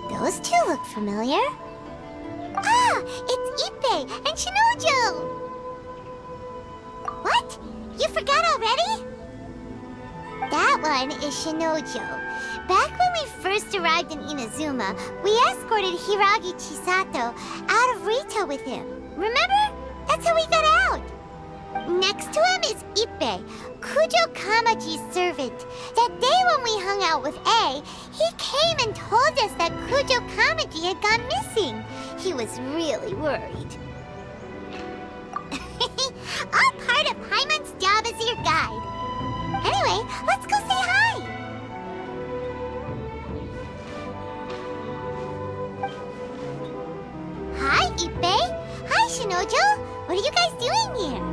Those two look familiar. Ah, it's Ippei and Shinojo! What? You forgot already? That one is Shinojo. Back when we first arrived in Inazuma, we escorted Hiragi Chisato out of Rito with him. Remember? That's how we got out. Next to him is Ippei, Kujo Kamaji's servant. That day when we hung out with A, he came and told us that Kujo Kamaji had gone missing. He was really worried. All part of Paimon's job as your guide. Anyway, let's go say hi. Hi, Ippei. Hi, Shinojo. What are you guys doing here?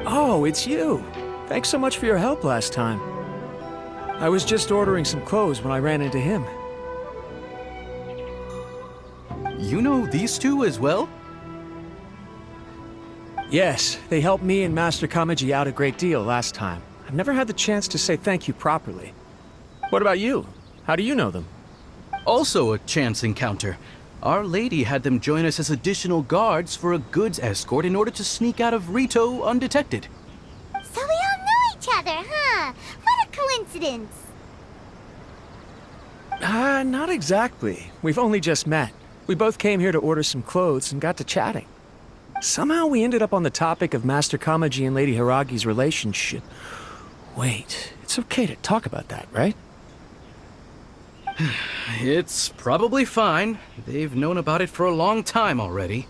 Oh, it's you. Thanks so much for your help last time. I was just ordering some clothes when I ran into him. You know these two as well? Yes, they helped me and Master Kamaji out a great deal last time. I've never had the chance to say thank you properly. What about you? How do you know them? Also a chance encounter. Our lady had them join us as additional guards for a goods escort in order to sneak out of Rito undetected. So we all know each other, huh? What a coincidence. Not exactly. We've only just met. We both came here to order some clothes and got to chatting. Somehow we ended up on the topic of Master Kamaji and Lady Hiragi's relationship. Wait, it's okay to talk about that, right? It's probably fine. They've known about it for a long time already.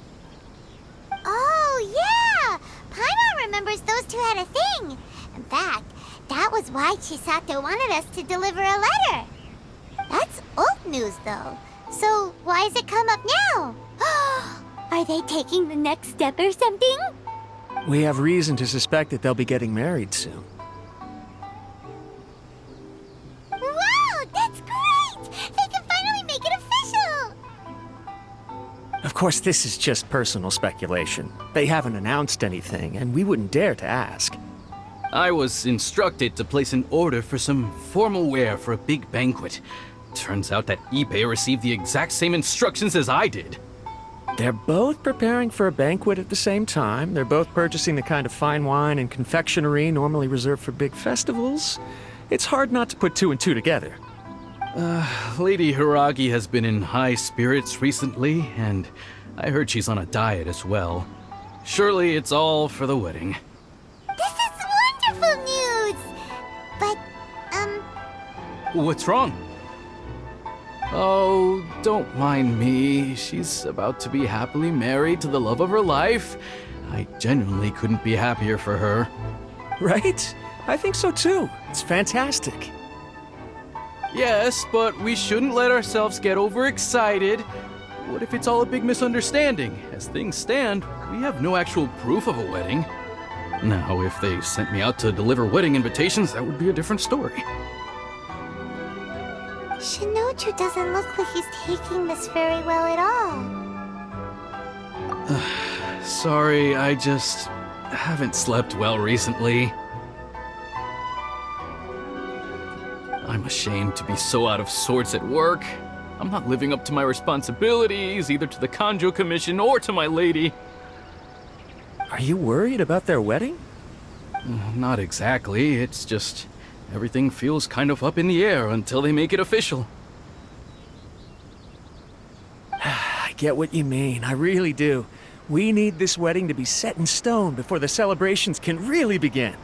Oh, yeah! Paimon remembers those two had a thing. In fact, that was why Chisato wanted us to deliver a letter. That's old news, though. So why has it come up now? Are they taking the next step or something? We have reason to suspect that they'll be getting married soon. Wow, that's great! They can finally make it official! Of course, this is just personal speculation. They haven't announced anything, and we wouldn't dare to ask. I was instructed to place an order for some formal wear for a big banquet. Turns out that Ippei received the exact same instructions as I did. They're both preparing for a banquet at the same time. They're both purchasing the kind of fine wine and confectionery normally reserved for big festivals. It's hard not to put two and two together. Lady Hiragi has been in high spirits recently, and I heard she's on a diet as well. Surely it's all for the wedding. This is wonderful news! But, What's wrong? Oh, don't mind me. She's about to be happily married to the love of her life. I genuinely couldn't be happier for her. Right? I think so too. It's fantastic. Yes, but we shouldn't let ourselves get overexcited. What if it's all a big misunderstanding? As things stand, we have no actual proof of a wedding. Now, if they sent me out to deliver wedding invitations, that would be a different story. Shinoju doesn't look like he's taking this very well at all. Sorry, I just haven't slept well recently. I'm ashamed to be so out of sorts at work. I'm not living up to my responsibilities, either to the Kanjo Commission or to my lady. Are you worried about their wedding? Not exactly, it's just everything feels kind of up in the air until they make it official. I get what you mean, I really do. We need this wedding to be set in stone before the celebrations can really begin.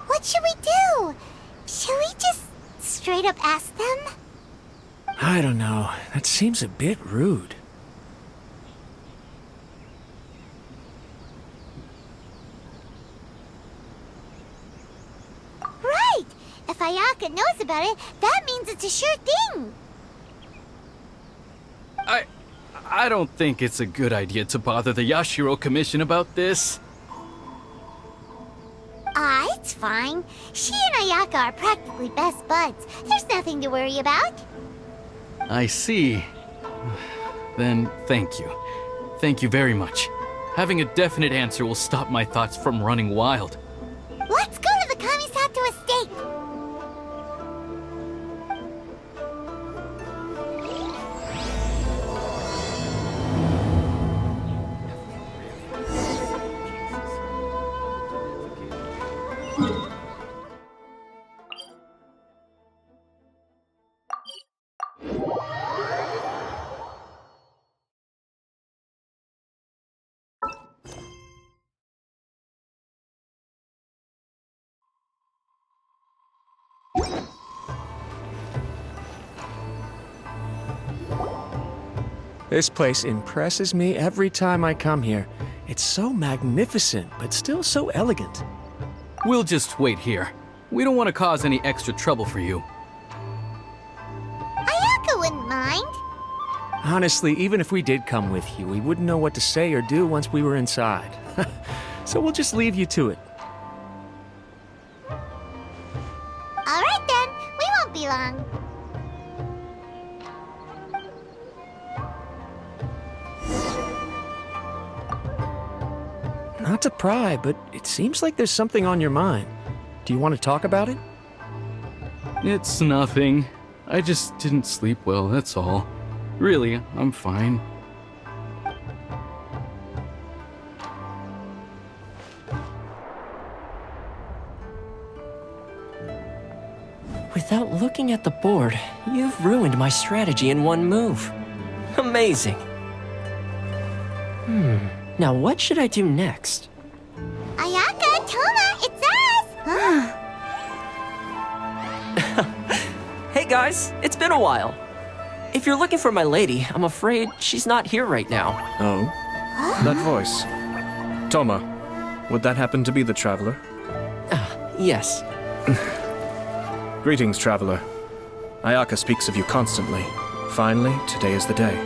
What should we do? Should we just straight up ask them? I don't know. That seems a bit rude. Right! If Ayaka knows about it, that means it's a sure thing! I don't think it's a good idea to bother the Yashiro Commission about this. It's fine. She and Ayaka are practically best buds. There's nothing to worry about. I see. Then thank you. Thank you very much. Having a definite answer will stop my thoughts from running wild. Let's go to the Kamisato estate! This place impresses me every time I come here. It's so magnificent, but still so elegant. We'll just wait here. We don't want to cause any extra trouble for you. Ayaka wouldn't mind. Honestly, even if we did come with you, we wouldn't know what to say or do once we were inside. So we'll just leave you to it. Alright then, we won't be long. Not to pry, but it seems like there's something on your mind. Do you want to talk about it? It's nothing. I just didn't sleep well, that's all. Really, I'm fine. Without looking at the board, you've ruined my strategy in one move. Amazing. Now what should I do next? Ayaka, Toma, it's us! Hey guys, it's been a while. If you're looking for my lady, I'm afraid she's not here right now. Oh? That voice. Toma, would that happen to be the traveler? Yes. Greetings, traveler. Ayaka speaks of you constantly. Finally, today is the day.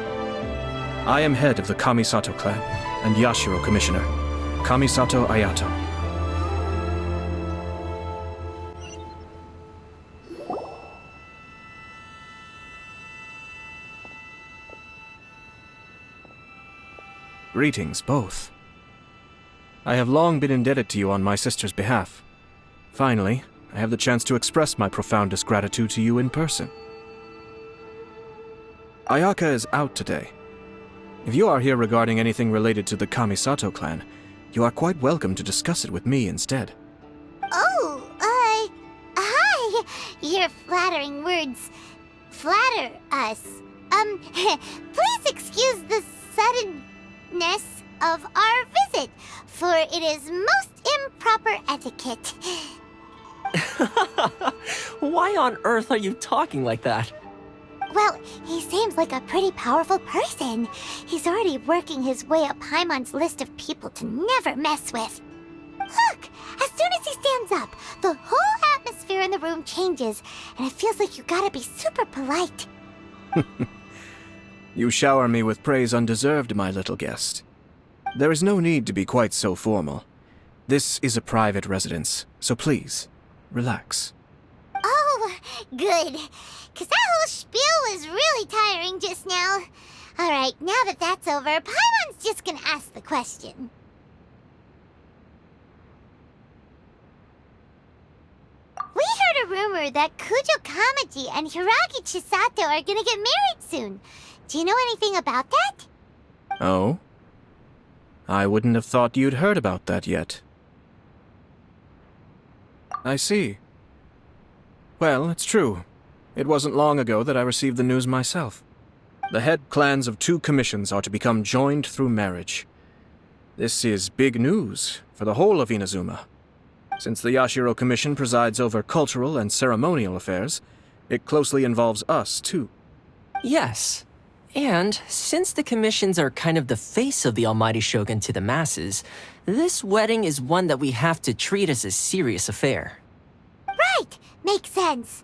I am head of the Kamisato clan and Yashiro commissioner, Kamisato Ayato. Greetings, both. I have long been indebted to you on my sister's behalf. Finally, I have the chance to express my profoundest gratitude to you in person. Ayaka is out today. If you are here regarding anything related to the Kamisato clan, you are quite welcome to discuss it with me instead. Oh, hi! Your flattering words flatter us. Please excuse the suddenness of our visit, for it is most improper etiquette. Why on earth are you talking like that? Well, he seems like a pretty powerful person. He's already working his way up Paimon's list of people to never mess with. Look! As soon as he stands up, the whole atmosphere in the room changes, and it feels like you gotta be super polite. You shower me with praise undeserved, my little guest. There is no need to be quite so formal. This is a private residence, so please, relax. Oh, good. 'Cause that whole spiel was really tiring just now. Alright, now that that's over, Paimon's just gonna ask the question. We heard a rumor that Kujo Kamaji and Hiragi Chisato are gonna get married soon. Do you know anything about that? Oh? I wouldn't have thought you'd heard about that yet. I see. Well, it's true. It wasn't long ago that I received the news myself. The head clans of 2 commissions are to become joined through marriage. This is big news for the whole of Inazuma. Since the Yashiro Commission presides over cultural and ceremonial affairs, it closely involves us, too. Yes. And since the commissions are kind of the face of the Almighty Shogun to the masses, this wedding is one that we have to treat as a serious affair. Right! Makes sense.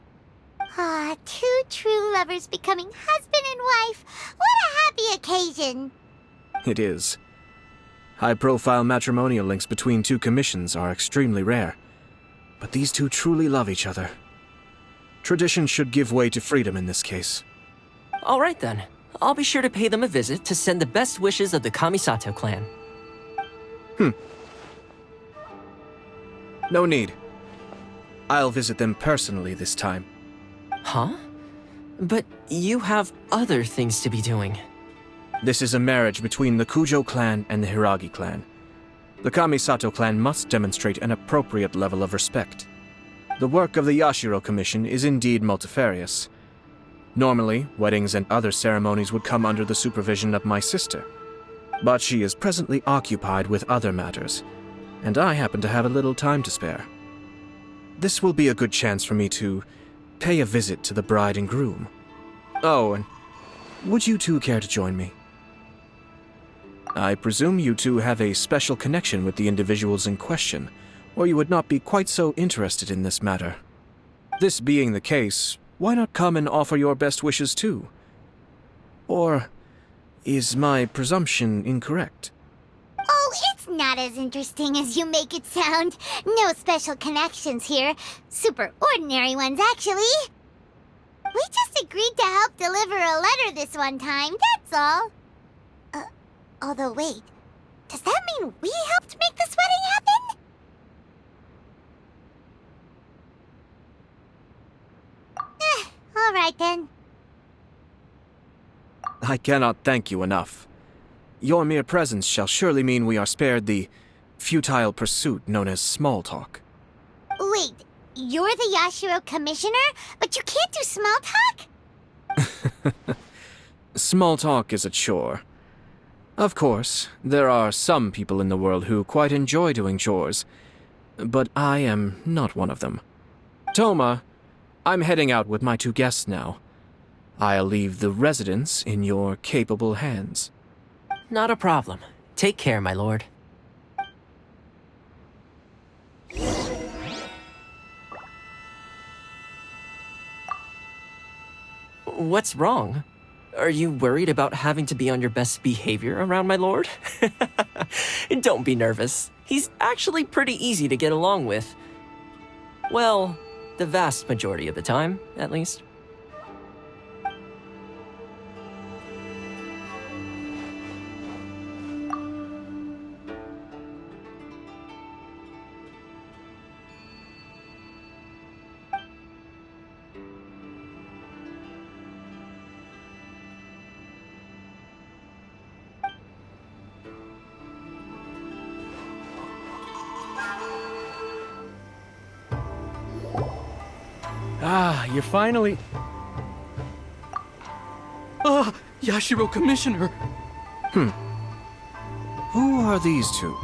Ah, 2 true lovers becoming husband and wife. What a happy occasion! It is. High-profile matrimonial links between 2 commissions are extremely rare. But these 2 truly love each other. Tradition should give way to freedom in this case. All right then. I'll be sure to pay them a visit to send the best wishes of the Kamisato clan. No need. I'll visit them personally this time. Huh? But you have other things to be doing. This is a marriage between the Kujo clan and the Hiragi clan. The Kamisato clan must demonstrate an appropriate level of respect. The work of the Yashiro Commission is indeed multifarious. Normally, weddings and other ceremonies would come under the supervision of my sister. But she is presently occupied with other matters, and I happen to have a little time to spare. This will be a good chance for me to pay a visit to the bride and groom. Oh, and would you two care to join me? I presume you two have a special connection with the individuals in question, or you would not be quite so interested in this matter. This being the case, why not come and offer your best wishes too? Or is my presumption incorrect? Oh, it's not as interesting as you make it sound. No special connections here. Super ordinary ones, actually. We just agreed to help deliver a letter this one time, that's all. Although wait, does that mean we helped make this wedding happen? All right then. I cannot thank you enough. Your mere presence shall surely mean we are spared the futile pursuit known as small talk. Wait, you're the Yashiro Commissioner, but you can't do small talk? Small talk is a chore. Of course, there are some people in the world who quite enjoy doing chores, but I am not one of them. Toma, I'm heading out with my two guests now. I'll leave the residence in your capable hands. Not a problem. Take care, my lord. What's wrong? Are you worried about having to be on your best behavior around my lord? Don't be nervous. He's actually pretty easy to get along with. Well, the vast majority of the time, at least. Ah, you're finally... Ah, Yashiro Commissioner! Who are these two?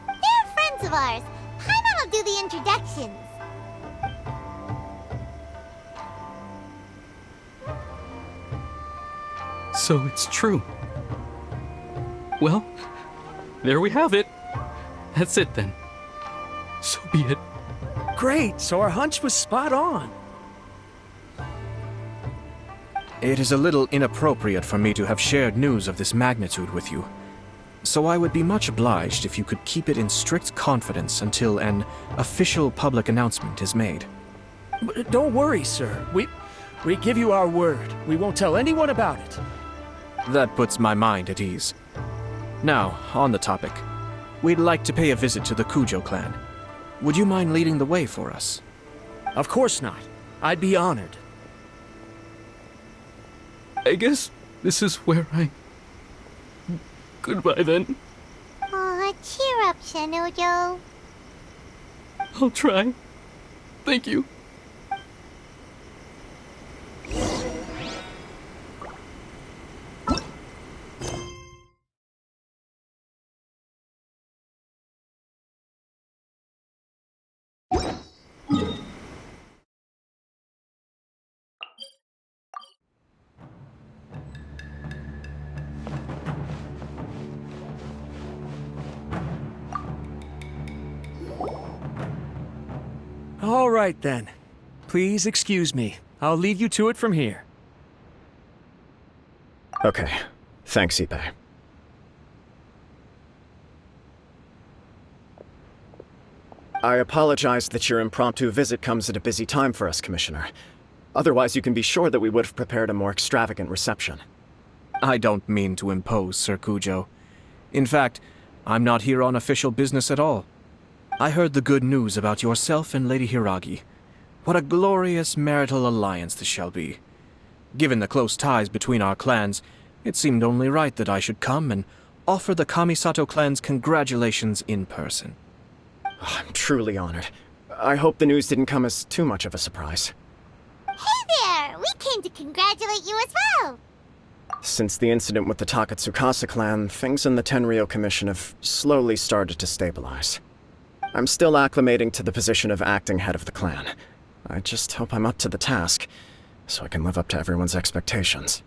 They're friends of ours. Paimon will do the introductions. So it's true. Well, there we have it. That's it then. So be it. Great, so our hunch was spot on. It is a little inappropriate for me to have shared news of this magnitude with you, so I would be much obliged if you could keep it in strict confidence until an official public announcement is made. Don't worry, sir. We give you our word. We won't tell anyone about it. That puts my mind at ease. Now, on the topic. We'd like to pay a visit to the Kujo clan. Would you mind leading the way for us? Of course not. I'd be honored. I guess this is where I... Goodbye then. Aw, cheer up, Shinojo. I'll try. Thank you. All right, then. Please excuse me. I'll leave you to it from here. Okay. Thanks, Ippei. I apologize that your impromptu visit comes at a busy time for us, Commissioner. Otherwise, you can be sure that we would have prepared a more extravagant reception. I don't mean to impose, Sir Kujo. In fact, I'm not here on official business at all. I heard the good news about yourself and Lady Hiragi. What a glorious marital alliance this shall be. Given the close ties between our clans, it seemed only right that I should come and offer the Kamisato clan's congratulations in person. I'm truly honored. I hope the news didn't come as too much of a surprise. Hey there! We came to congratulate you as well! Since the incident with the Takatsukasa clan, things in the Tenryou Commission have slowly started to stabilize. I'm still acclimating to the position of acting head of the clan. I just hope I'm up to the task, so I can live up to everyone's expectations.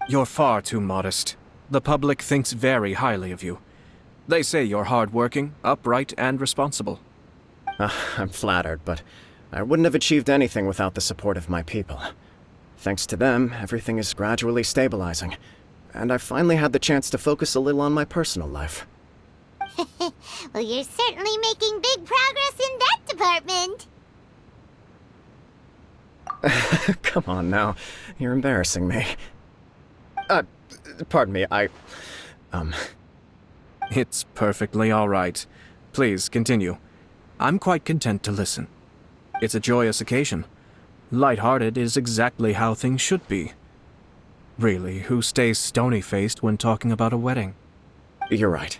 You're far too modest. The public thinks very highly of you. They say you're hardworking, upright, and responsible. I'm flattered, but I wouldn't have achieved anything without the support of my people. Thanks to them, everything is gradually stabilizing, and I've finally had the chance to focus a little on my personal life. Well, you're certainly making big progress in that department. Come on now, you're embarrassing me. Pardon me, It's perfectly all right. Please, continue. I'm quite content to listen. It's a joyous occasion. Light-hearted is exactly how things should be. Really, who stays stony-faced when talking about a wedding? You're right.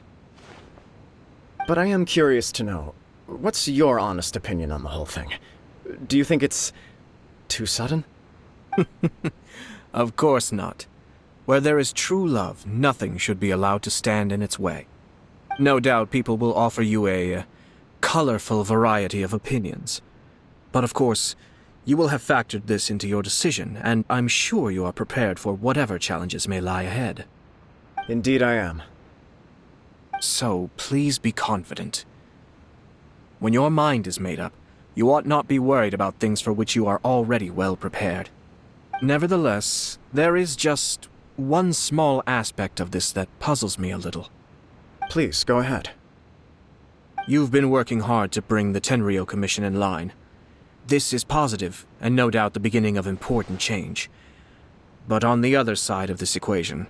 But I am curious to know, what's your honest opinion on the whole thing? Do you think it's too sudden? Of course not. Where there is true love, nothing should be allowed to stand in its way. No doubt people will offer you a colorful variety of opinions. But of course, you will have factored this into your decision, and I'm sure you are prepared for whatever challenges may lie ahead. Indeed I am. So, please be confident. When your mind is made up, you ought not be worried about things for which you are already well prepared. Nevertheless, there is just one small aspect of this that puzzles me a little. Please, go ahead. You've been working hard to bring the Tenryou Commission in line. This is positive, and no doubt the beginning of important change. But on the other side of this equation,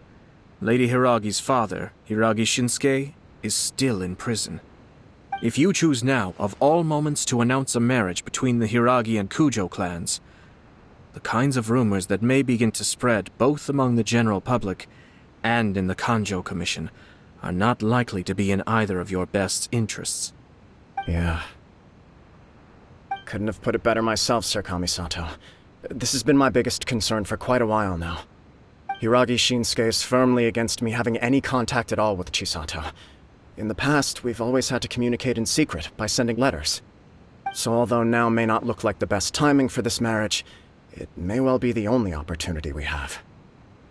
Lady Hiragi's father, Hiragi Shinsuke, is still in prison. If you choose now, of all moments, to announce a marriage between the Hiragi and Kujo clans, the kinds of rumors that may begin to spread both among the general public and in the Kanjo Commission are not likely to be in either of your best interests. Yeah. Couldn't have put it better myself, Sir Kamisato. This has been my biggest concern for quite a while now. Hiragi Shinsuke is firmly against me having any contact at all with Chisato. In the past, we've always had to communicate in secret by sending letters. So although now may not look like the best timing for this marriage, it may well be the only opportunity we have.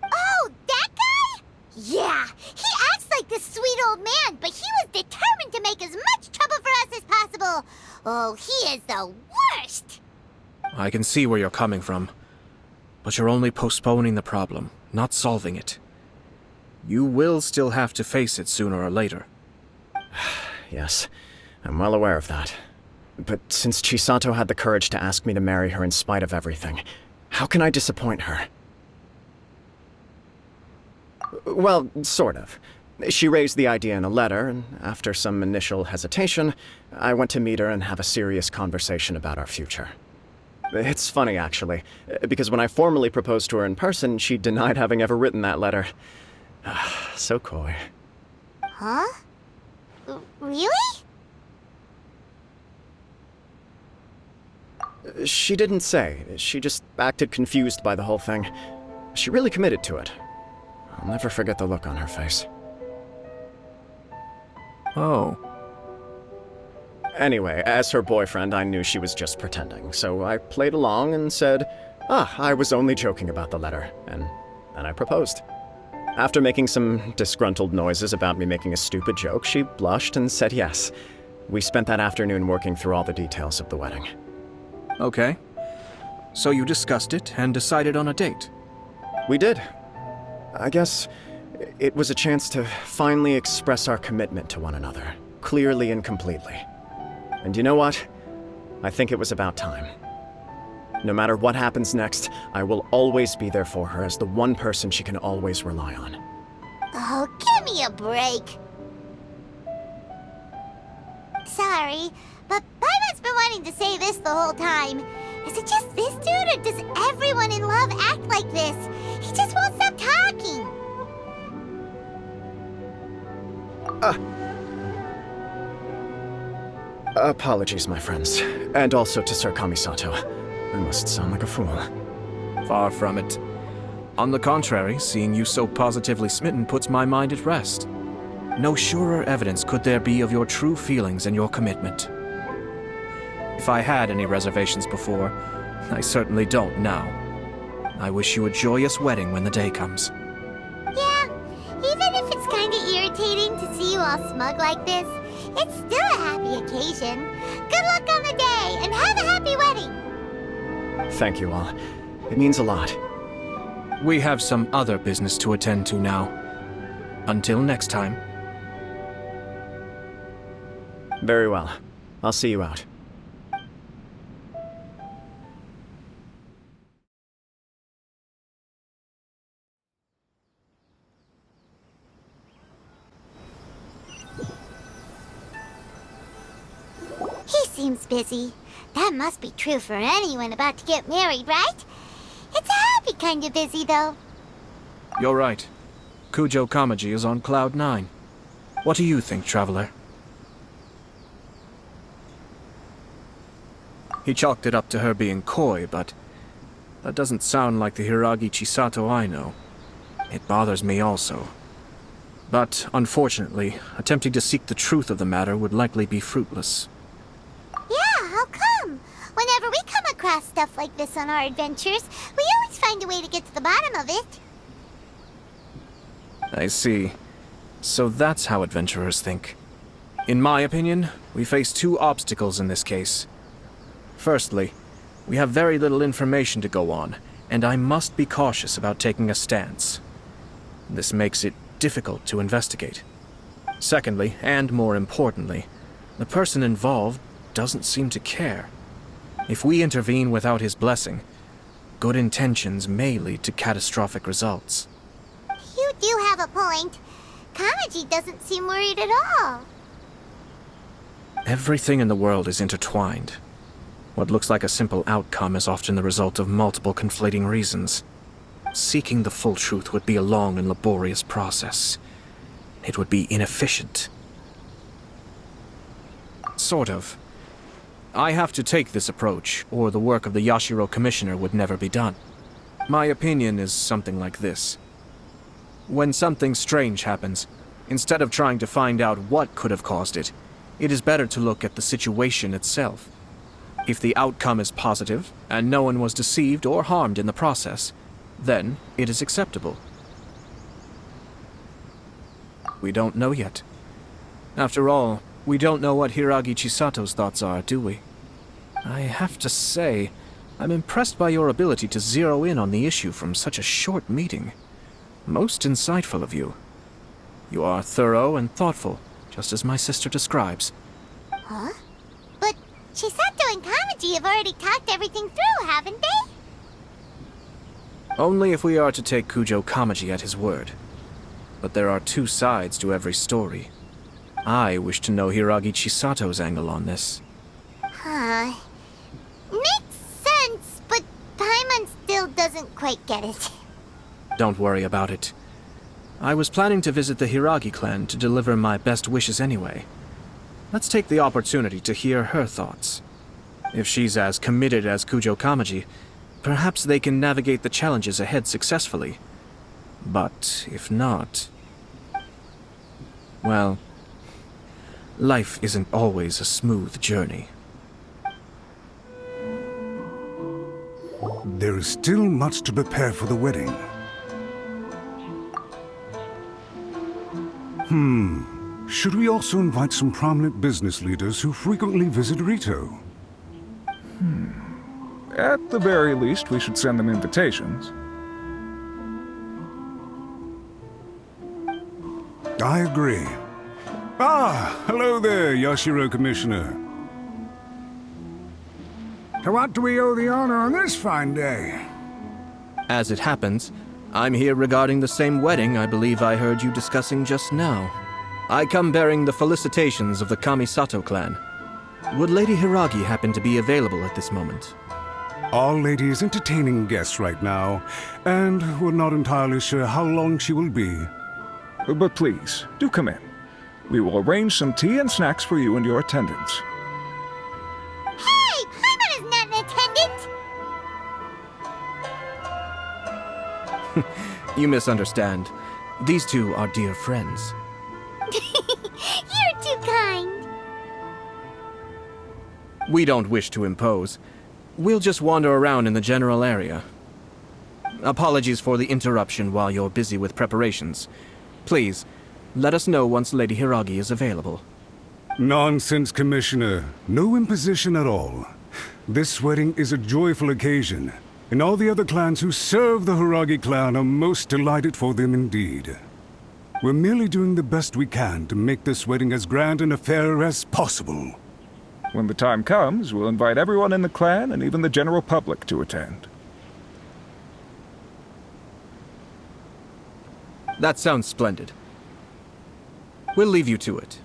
Oh, that guy? Yeah, he acts like this sweet old man, but he was determined to make as much trouble for us as possible. Oh, he is the worst! I can see where you're coming from, but you're only postponing the problem, not solving it. You will still have to face it sooner or later. Yes, I'm well aware of that. But since Chisato had the courage to ask me to marry her in spite of everything, how can I disappoint her? Well, sort of. She raised the idea in a letter, and after some initial hesitation, I went to meet her and have a serious conversation about our future. It's funny, actually, because when I formally proposed to her in person, she denied having ever written that letter. So coy. Huh? Really? She didn't say. She just acted confused by the whole thing. She really committed to it. I'll never forget the look on her face. Oh. Anyway, as her boyfriend, I knew she was just pretending, so I played along and said, I was only joking about the letter, and then I proposed. After making some disgruntled noises about me making a stupid joke, she blushed and said yes. We spent that afternoon working through all the details of the wedding. Okay. So you discussed it and decided on a date? We did. I guess it was a chance to finally express our commitment to one another, clearly and completely. And you know what? I think it was about time. No matter what happens next, I will always be there for her as the one person she can always rely on. Oh, give me a break. Sorry, but Paimon's been wanting to say this the whole time. Is it just this dude, or does everyone in love act like this? He just won't stop talking. Apologies, my friends. And also to Sir Kamisato. I must sound like a fool. Far from it. On the contrary, seeing you so positively smitten puts my mind at rest. No surer evidence could there be of your true feelings and your commitment. If I had any reservations before, I certainly don't now. I wish you a joyous wedding when the day comes. Yeah, even if it's kinda irritating to see you all smug like this, it's still a happy occasion. Good luck on the day, and have a happy wedding! Thank you all. It means a lot. We have some other business to attend to now. Until next time. Very well. I'll see you out. He seems busy. That must be true for anyone about to get married, right? It's a happy kind of busy, though. You're right. Kujo Kamaji is on Cloud 9. What do you think, Traveler? He chalked it up to her being coy, but that doesn't sound like the Hiragi Chisato I know. It bothers me also. But, unfortunately, attempting to seek the truth of the matter would likely be fruitless. Yeah, how come? Whenever we come across stuff like this on our adventures, we always find a way to get to the bottom of it. I see. So that's how adventurers think. In my opinion, we face two obstacles in this case. Firstly, we have very little information to go on, and I must be cautious about taking a stance. This makes it difficult to investigate. Secondly, and more importantly, the person involved doesn't seem to care. If we intervene without his blessing, good intentions may lead to catastrophic results. You do have a point. Kamaji doesn't seem worried at all. Everything in the world is intertwined. What looks like a simple outcome is often the result of multiple conflating reasons. Seeking the full truth would be a long and laborious process. It would be inefficient. Sort of. I have to take this approach, or the work of the Yashiro Commissioner would never be done. My opinion is something like this. When something strange happens, instead of trying to find out what could have caused it, it is better to look at the situation itself. If the outcome is positive, and no one was deceived or harmed in the process, then it is acceptable. We don't know yet. After all, we don't know what Hiragi Chisato's thoughts are, do we? I have to say, I'm impressed by your ability to zero in on the issue from such a short meeting. Most insightful of you. You are thorough and thoughtful, just as my sister describes. Huh? But Chisato and Kamaji have already talked everything through, haven't they? Only if we are to take Kujo Kamaji at his word. But there are two sides to every story. I wish to know Hiragi Chisato's angle on this. Huh. Makes sense, but Paimon still doesn't quite get it. Don't worry about it. I was planning to visit the Hiragi clan to deliver my best wishes anyway. Let's take the opportunity to hear her thoughts. If she's as committed as Kujo Kamaji, perhaps they can navigate the challenges ahead successfully. But if not... well, life isn't always a smooth journey. There is still much to prepare for the wedding. Should we also invite some prominent business leaders who frequently visit Rito? At the very least, we should send them invitations. I agree. Ah, hello there, Yashiro Commissioner. To what do we owe the honor on this fine day? As it happens, I'm here regarding the same wedding I believe I heard you discussing just now. I come bearing the felicitations of the Kamisato clan. Would Lady Hiragi happen to be available at this moment? Our lady is entertaining guests right now, and we're not entirely sure how long she will be. But please, do come in. We will arrange some tea and snacks for you and your attendants. Hey, Paimon is not an attendant! You misunderstand. These two are dear friends. You're too kind. We don't wish to impose. We'll just wander around in the general area. Apologies for the interruption while you're busy with preparations. Please, let us know once Lady Hiragi is available. Nonsense, Commissioner. No imposition at all. This wedding is a joyful occasion, and all the other clans who serve the Hiragi clan are most delighted for them indeed. We're merely doing the best we can to make this wedding as grand an affair as possible. When the time comes, we'll invite everyone in the clan and even the general public to attend. That sounds splendid. We'll leave you to it.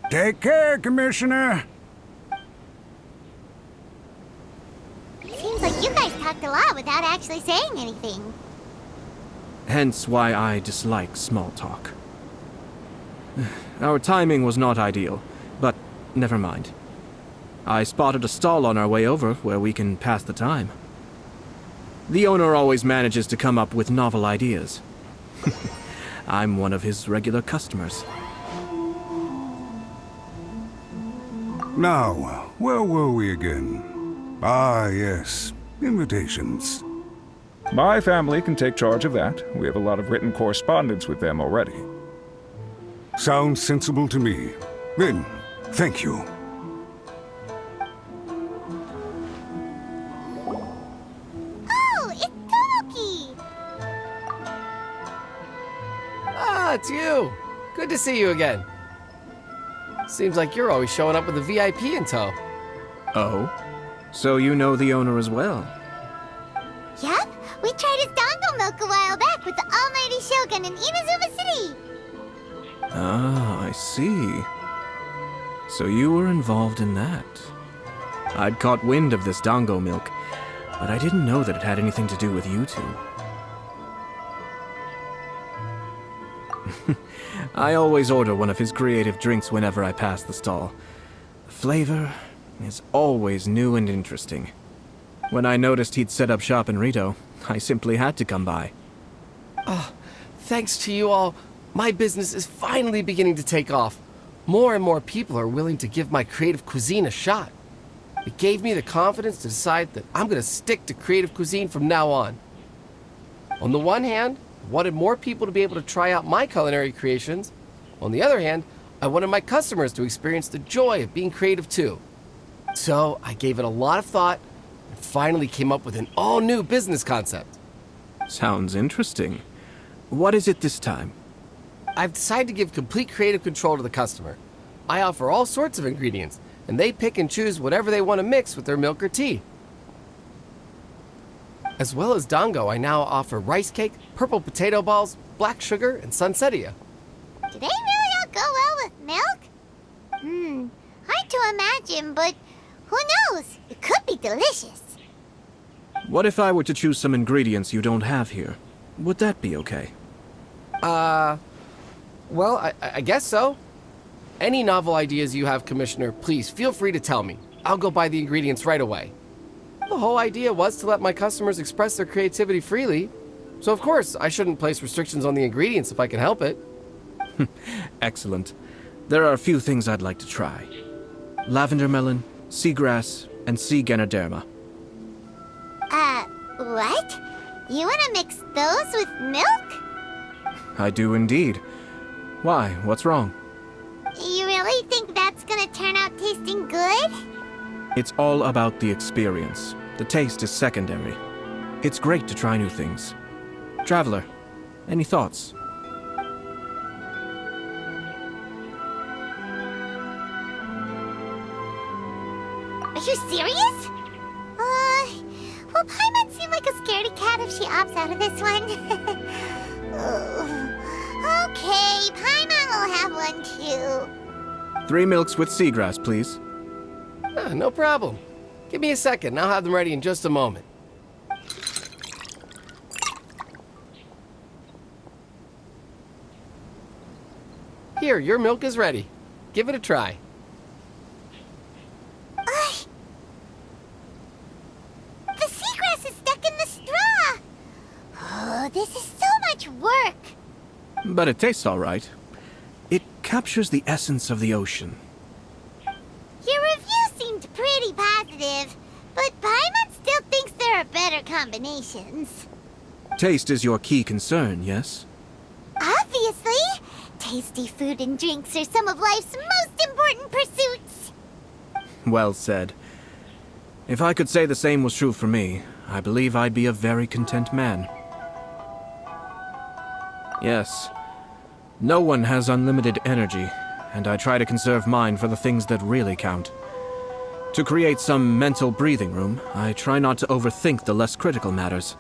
Take care, Commissioner. Seems like you guys talked a lot without actually saying anything. Hence why I dislike small talk. Our timing was not ideal, but never mind. I spotted a stall on our way over where we can pass the time. The owner always manages to come up with novel ideas. I'm one of his regular customers. Now, where were we again? Ah, yes. Invitations. My family can take charge of that. We have a lot of written correspondence with them already. Sounds sensible to me. Then, thank you. Oh, it's Tomoki! Ah, it's you. Good to see you again. Seems like you're always showing up with a VIP in tow. Oh? So you know the owner as well? Yep, we tried his dongle milk a while back with the almighty Shogun in Inazuma City. Ah, I see. So you were involved in that. I'd caught wind of this dango milk, but I didn't know that it had anything to do with you two. I always order one of his creative drinks whenever I pass the stall. The flavor is always new and interesting. When I noticed he'd set up shop in Rito, I simply had to come by. Thanks to you all, my business is finally beginning to take off. More and more people are willing to give my creative cuisine a shot. It gave me the confidence to decide that I'm going to stick to creative cuisine from now on. On the one hand, I wanted more people to be able to try out my culinary creations. On the other hand, I wanted my customers to experience the joy of being creative too. So I gave it a lot of thought and finally came up with an all-new business concept. Sounds interesting. What is it this time? I've decided to give complete creative control to the customer. I offer all sorts of ingredients, and they pick and choose whatever they want to mix with their milk or tea. As well as dango, I now offer rice cake, purple potato balls, black sugar, and sunsettia. Do they really all go well with milk? Hard to imagine, but who knows? It could be delicious. What if I were to choose some ingredients you don't have here? Would that be okay? Well, I guess so. Any novel ideas you have, Commissioner, please feel free to tell me. I'll go buy the ingredients right away. The whole idea was to let my customers express their creativity freely. So of course, I shouldn't place restrictions on the ingredients if I can help it. Excellent. There are a few things I'd like to try. Lavender melon, seagrass, and sea ganoderma. What? You wanna mix those with milk? I do indeed. Why? What's wrong? You really think that's gonna turn out tasting good? It's all about the experience. The taste is secondary. It's great to try new things. Traveler, any thoughts? Are you serious? Will Paimon seem like a scaredy cat if she opts out of this one? Okay, Paimon will have one too. 3 milks with seagrass, please. No problem. Give me a second, I'll have them ready in just a moment. Here, your milk is ready. Give it a try. The seagrass is stuck in the straw! Oh, this is so much work! But it tastes all right. It captures the essence of the ocean. Your review seemed pretty positive, but Paimon still thinks there are better combinations. Taste is your key concern, yes? Obviously! Tasty food and drinks are some of life's most important pursuits! Well said. If I could say the same was true for me, I believe I'd be a very content man. Yes. No one has unlimited energy, and I try to conserve mine for the things that really count. To create some mental breathing room, I try not to overthink the less critical matters.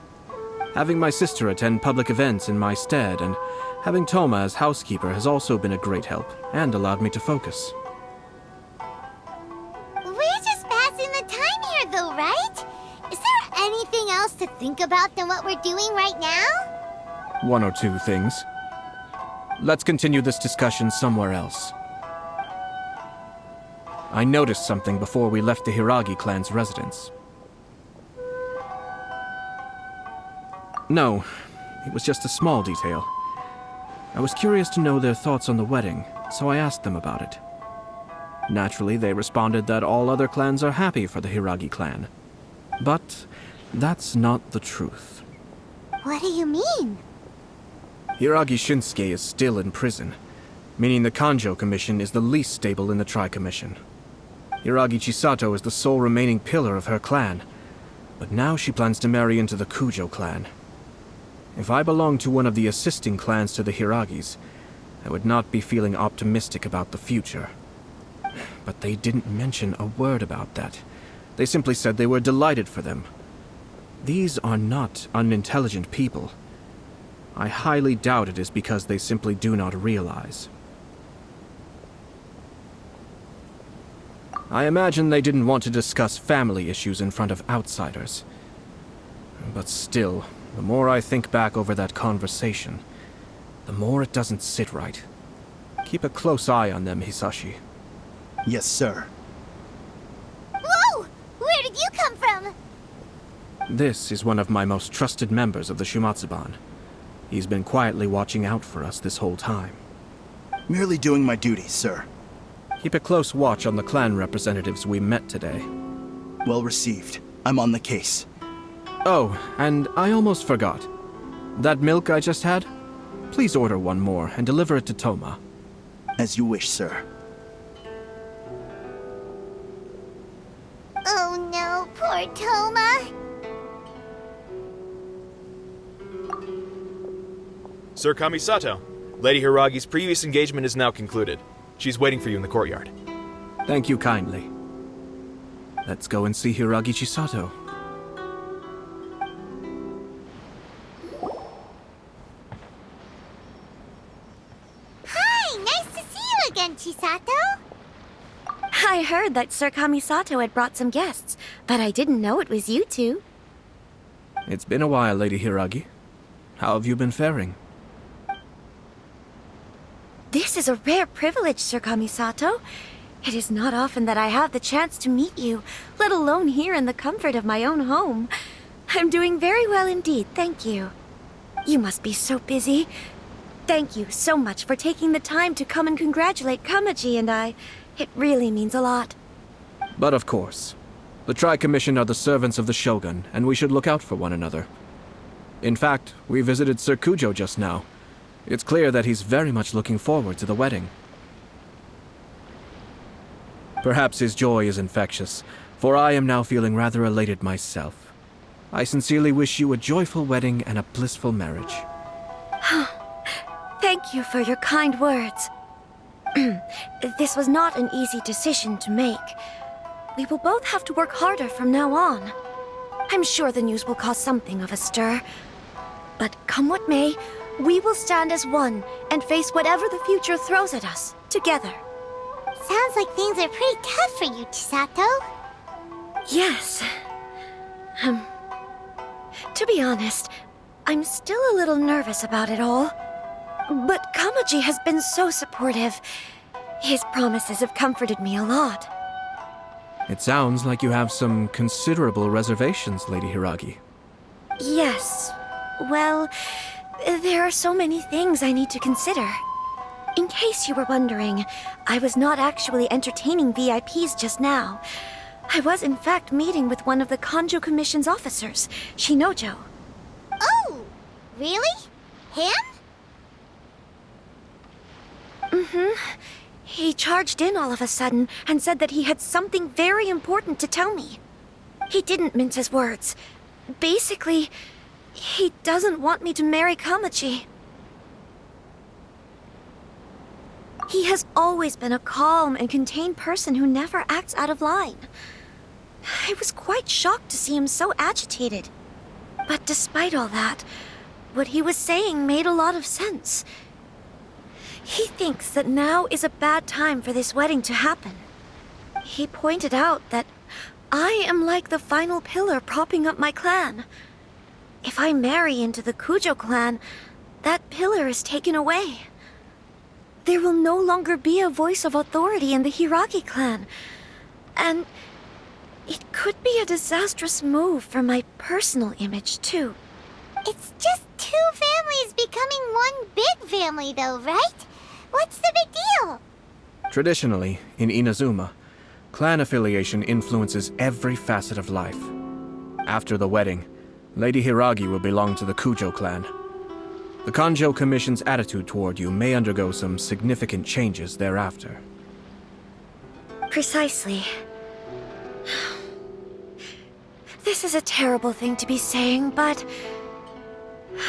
Having my sister attend public events in my stead, and having Toma as housekeeper has also been a great help, and allowed me to focus. We're just passing the time here though, right? Is there anything else to think about than what we're doing right now? 1 or 2 things. Let's continue this discussion somewhere else. I noticed something before we left the Hiragi clan's residence. No, it was just a small detail. I was curious to know their thoughts on the wedding, so I asked them about it. Naturally, they responded that all other clans are happy for the Hiragi clan. But that's not the truth. What do you mean? Hiragi Shinsuke is still in prison, meaning the Kanjo Commission is the least stable in the Tri-Commission. Hiragi Chisato is the sole remaining pillar of her clan, but now she plans to marry into the Kujo clan. If I belonged to one of the assisting clans to the Hiragis, I would not be feeling optimistic about the future. But they didn't mention a word about that. They simply said they were delighted for them. These are not unintelligent people. I highly doubt it is because they simply do not realize. I imagine they didn't want to discuss family issues in front of outsiders. But still, the more I think back over that conversation, the more it doesn't sit right. Keep a close eye on them, Hisashi. Yes, sir. Whoa! Where did you come from? This is one of my most trusted members of the Shumatsuban. He's been quietly watching out for us this whole time. Merely doing my duty, sir. Keep a close watch on the clan representatives we met today. Well received. I'm on the case. Oh, and I almost forgot. That milk I just had? Please order one more and deliver it to Toma. As you wish, sir. Oh no, poor Toma. Sir Kamisato, Lady Hiragi's previous engagement is now concluded. She's waiting for you in the courtyard. Thank you kindly. Let's go and see Hiragi Chisato. Hi, nice to see you again, Chisato. I heard that Sir Kamisato had brought some guests, but I didn't know it was you two. It's been a while, Lady Hiragi. How have you been faring? This is a rare privilege, Sir Kamisato. It is not often that I have the chance to meet you, let alone here in the comfort of my own home. I'm doing very well indeed, thank you. You must be so busy. Thank you so much for taking the time to come and congratulate Kamaji and I. It really means a lot. But of course. The Tri-Commission are the servants of the Shogun, and we should look out for one another. In fact, we visited Sir Kujo just now. It's clear that he's very much looking forward to the wedding. Perhaps his joy is infectious, for I am now feeling rather elated myself. I sincerely wish you a joyful wedding and a blissful marriage. Thank you for your kind words. This was not an easy decision to make. we will both have to work harder from now on. I'm sure the news will cause something of a stir. But come what may, we will stand as one and face whatever the future throws at us, together. Sounds like things are pretty tough for you, Chisato. Yes. To be honest, I'm still a little nervous about it all. But Kamaji has been so supportive. His promises have comforted me a lot. It sounds like you have some considerable reservations, Lady Hiragi. Yes. Well, there are so many things I need to consider. In case you were wondering, I was not actually entertaining VIPs just now. I was in fact meeting with one of the Kanjo Commission's officers, Shinojo. Oh, really? Him? Mm-hmm. He charged in all of a sudden and said that he had something very important to tell me. He didn't mince his words. Basically, he doesn't want me to marry Kamaji. He has always been a calm and contained person who never acts out of line. I was quite shocked to see him so agitated. But despite all that, what he was saying made a lot of sense. He thinks that now is a bad time for this wedding to happen. He pointed out that I am like the final pillar propping up my clan. If I marry into the Kujo clan, that pillar is taken away. There will no longer be a voice of authority in the Hiragi clan. And it could be a disastrous move for my personal image, too. It's just two families becoming one big family, though, right? What's the big deal? Traditionally, in Inazuma, clan affiliation influences every facet of life. After the wedding, Lady Hiragi will belong to the Kujo clan. The Kanjo Commission's attitude toward you may undergo some significant changes thereafter. Precisely. This is a terrible thing to be saying, but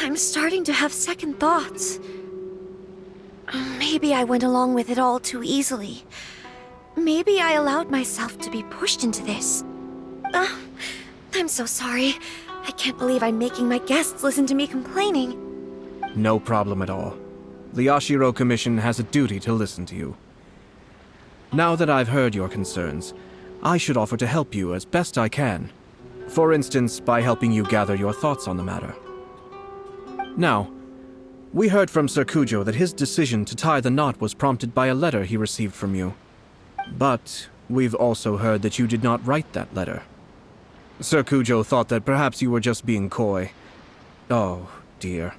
I'm starting to have second thoughts. Maybe I went along with it all too easily. Maybe I allowed myself to be pushed into this. I'm so sorry. I can't believe I'm making my guests listen to me complaining. No problem at all. The Yashiro Commission has a duty to listen to you. Now that I've heard your concerns, I should offer to help you as best I can. For instance, by helping you gather your thoughts on the matter. Now, we heard from Sir Kujo that his decision to tie the knot was prompted by a letter he received from you. But we've also heard that you did not write that letter. Sir Kujo thought that perhaps you were just being coy. Oh, dear.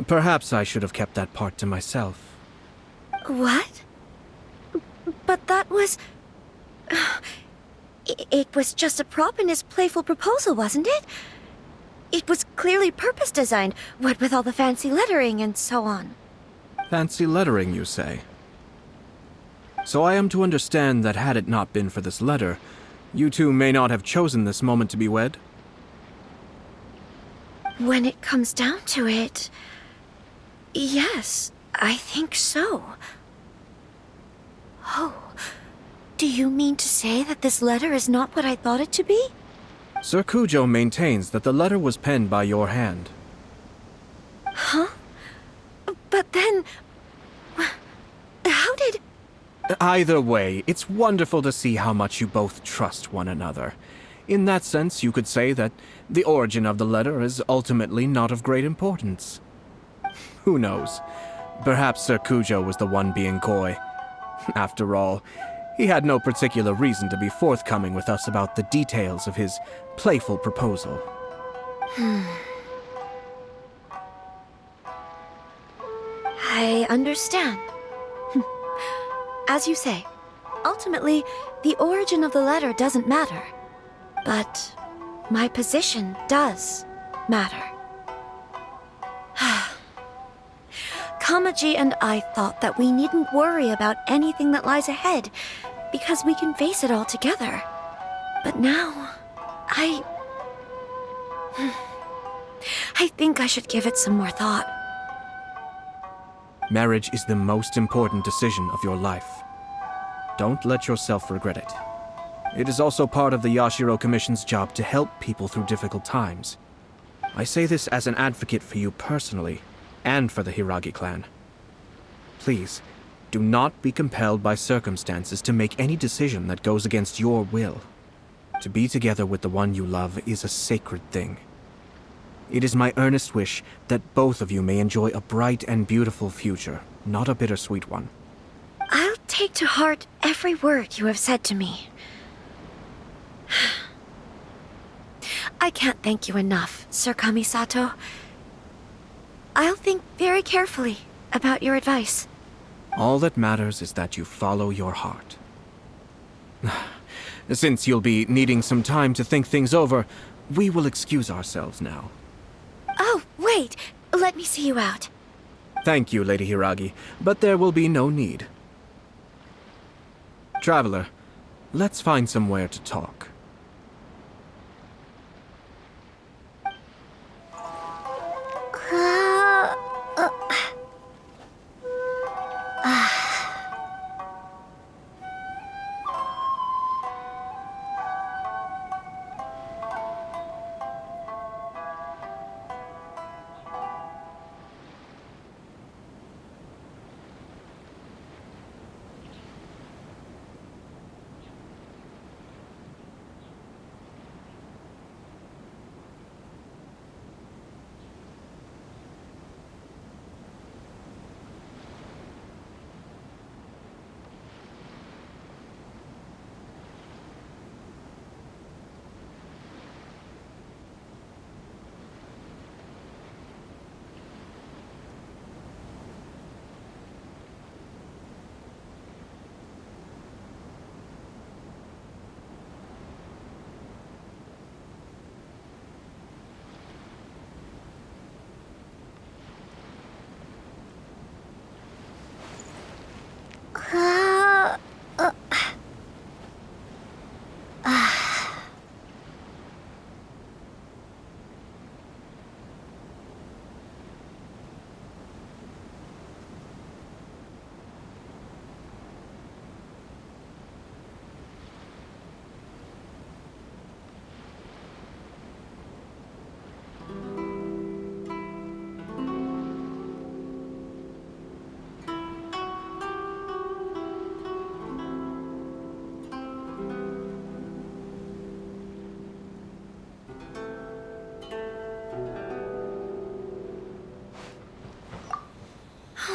Perhaps I should have kept that part to myself. What? But that was... It was just a prop in his playful proposal, wasn't it? It was clearly purpose-designed, what with all the fancy lettering and so on. Fancy lettering, you say? So I am to understand that had it not been for this letter, you two may not have chosen this moment to be wed? When it comes down to it... yes, I think so. Oh, do you mean to say that this letter is not what I thought it to be? Sir Kujo maintains that the letter was penned by your hand. Huh? But then... how did... Either way, it's wonderful to see how much you both trust one another. In that sense, you could say that the origin of the letter is ultimately not of great importance. Who knows? Perhaps Sir Kujo was the one being coy. After all, he had no particular reason to be forthcoming with us about the details of his playful proposal. I understand. As you say, ultimately, the origin of the letter doesn't matter. But my position does matter. Kamaji and I thought that we needn't worry about anything that lies ahead, because we can face it all together. But now, I think I should give it some more thought. Marriage is the most important decision of your life. Don't let yourself regret it. It is also part of the Yashiro Commission's job to help people through difficult times. I say this as an advocate for you personally, and for the Hiragi clan. Please, do not be compelled by circumstances to make any decision that goes against your will. To be together with the one you love is a sacred thing. It is my earnest wish that both of you may enjoy a bright and beautiful future, not a bittersweet one. I'll take to heart every word you have said to me. I can't thank you enough, Sir Kamisato. I'll think very carefully about your advice. All that matters is that you follow your heart. Since you'll be needing some time to think things over, we will excuse ourselves now. Oh, wait! Let me see you out. Thank you, Lady Hiragi, but there will be no need. Traveler, let's find somewhere to talk.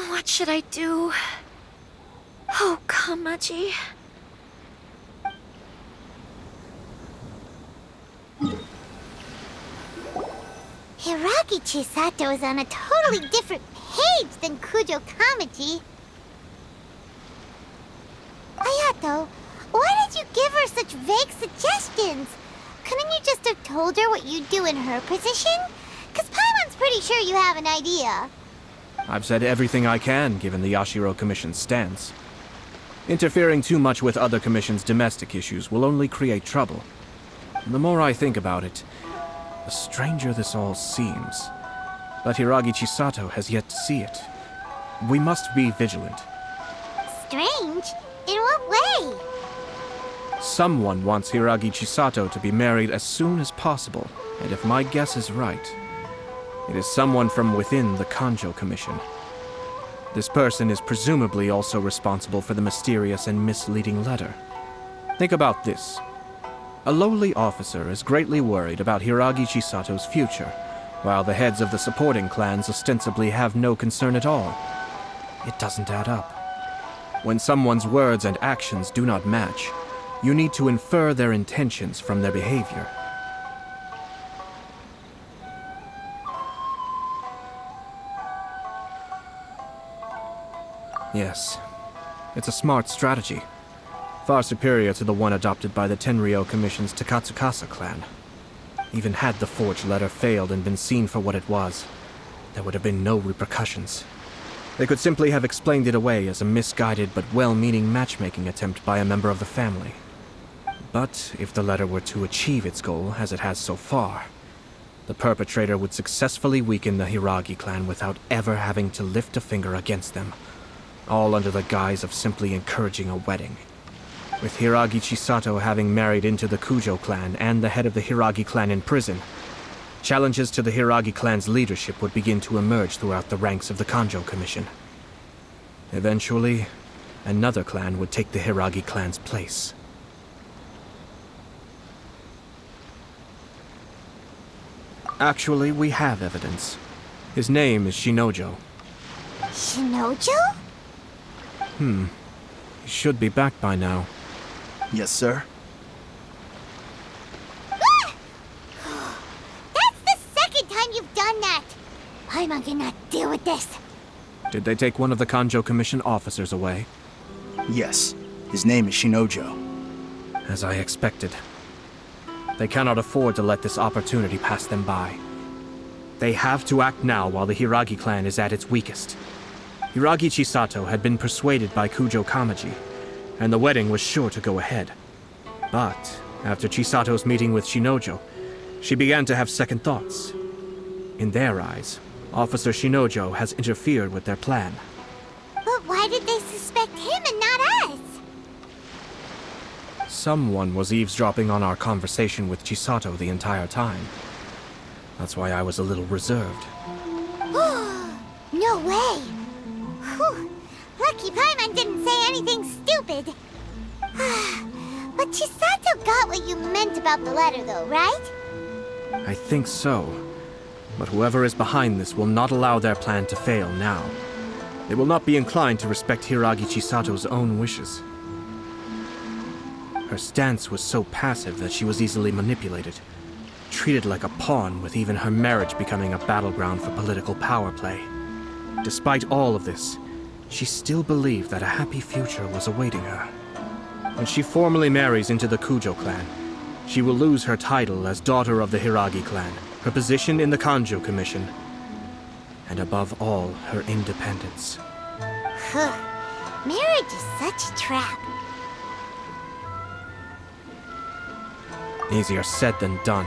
What should I do? Oh, Kamaji. Hiragi Chisato is on a totally different page than Kujo Kamaji. Ayato, why did you give her such vague suggestions? Couldn't you just have told her what you'd do in her position? 'Cause Paimon's pretty sure you have an idea. I've said everything I can, given the Yashiro Commission's stance. Interfering too much with other commissions' domestic issues will only create trouble. The more I think about it, the stranger this all seems. But Hiragi Chisato has yet to see it. We must be vigilant. Strange? In what way? Someone wants Hiragi Chisato to be married as soon as possible, and if my guess is right, it is someone from within the Kanjo Commission. This person is presumably also responsible for the mysterious and misleading letter. Think about this. A lowly officer is greatly worried about Hiragi Chisato's future, while the heads of the supporting clans ostensibly have no concern at all. It doesn't add up. When someone's words and actions do not match, you need to infer their intentions from their behavior. Yes, it's a smart strategy. Far superior to the one adopted by the Tenryou Commission's Takatsukasa clan. Even had the forged letter failed and been seen for what it was, there would have been no repercussions. They could simply have explained it away as a misguided but well-meaning matchmaking attempt by a member of the family. But if the letter were to achieve its goal, as it has so far, the perpetrator would successfully weaken the Hiragi clan without ever having to lift a finger against them, all under the guise of simply encouraging a wedding. With Hiragi Chisato having married into the Kujo clan and the head of the Hiragi clan in prison, challenges to the Hiragi clan's leadership would begin to emerge throughout the ranks of the Kanjo Commission. Eventually, another clan would take the Hiragi clan's place. Actually, we have evidence. His name is Shinojo. Shinojo? He should be back by now. Yes, sir. That's the second time you've done that! Paimon cannot deal with this. Did they take one of the Kanjo Commission officers away? Yes. His name is Shinojo. As I expected. They cannot afford to let this opportunity pass them by. They have to act now while the Hiragi clan is at its weakest. Hiragi Chisato had been persuaded by Kujo Kamaji, and the wedding was sure to go ahead. But, after Chisato's meeting with Shinojo, she began to have second thoughts. In their eyes, Officer Shinojo has interfered with their plan. But why did they suspect him and not us? Someone was eavesdropping on our conversation with Chisato the entire time. That's why I was a little reserved. No way! Whew. Lucky Paimon didn't say anything stupid. But Chisato got what you meant about the letter though, right? I think so. But whoever is behind this will not allow their plan to fail now. They will not be inclined to respect Hiragi Chisato's own wishes. Her stance was so passive that she was easily manipulated, treated like a pawn, with even her marriage becoming a battleground for political power play. Despite all of this, she still believed that a happy future was awaiting her. When she formally marries into the Kujo clan, she will lose her title as daughter of the Hiragi clan, her position in the Kanjo Commission, and above all, her independence. Marriage is such a trap. Easier said than done.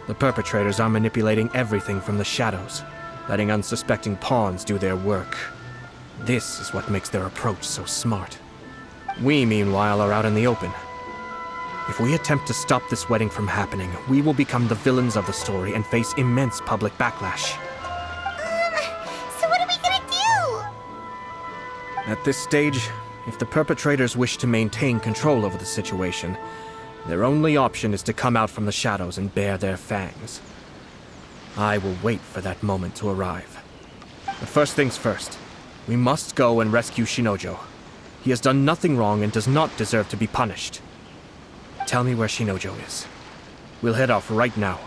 The perpetrators are manipulating everything from the shadows, letting unsuspecting pawns do their work. This is what makes their approach so smart. We, meanwhile, are out in the open. If we attempt to stop this wedding from happening, we will become the villains of the story and face immense public backlash. So what are we gonna do? At this stage, if the perpetrators wish to maintain control over the situation, their only option is to come out from the shadows and bare their fangs. I will wait for that moment to arrive. But first things first, we must go and rescue Shinojo. He has done nothing wrong and does not deserve to be punished. Tell me where Shinojo is. We'll head off right now.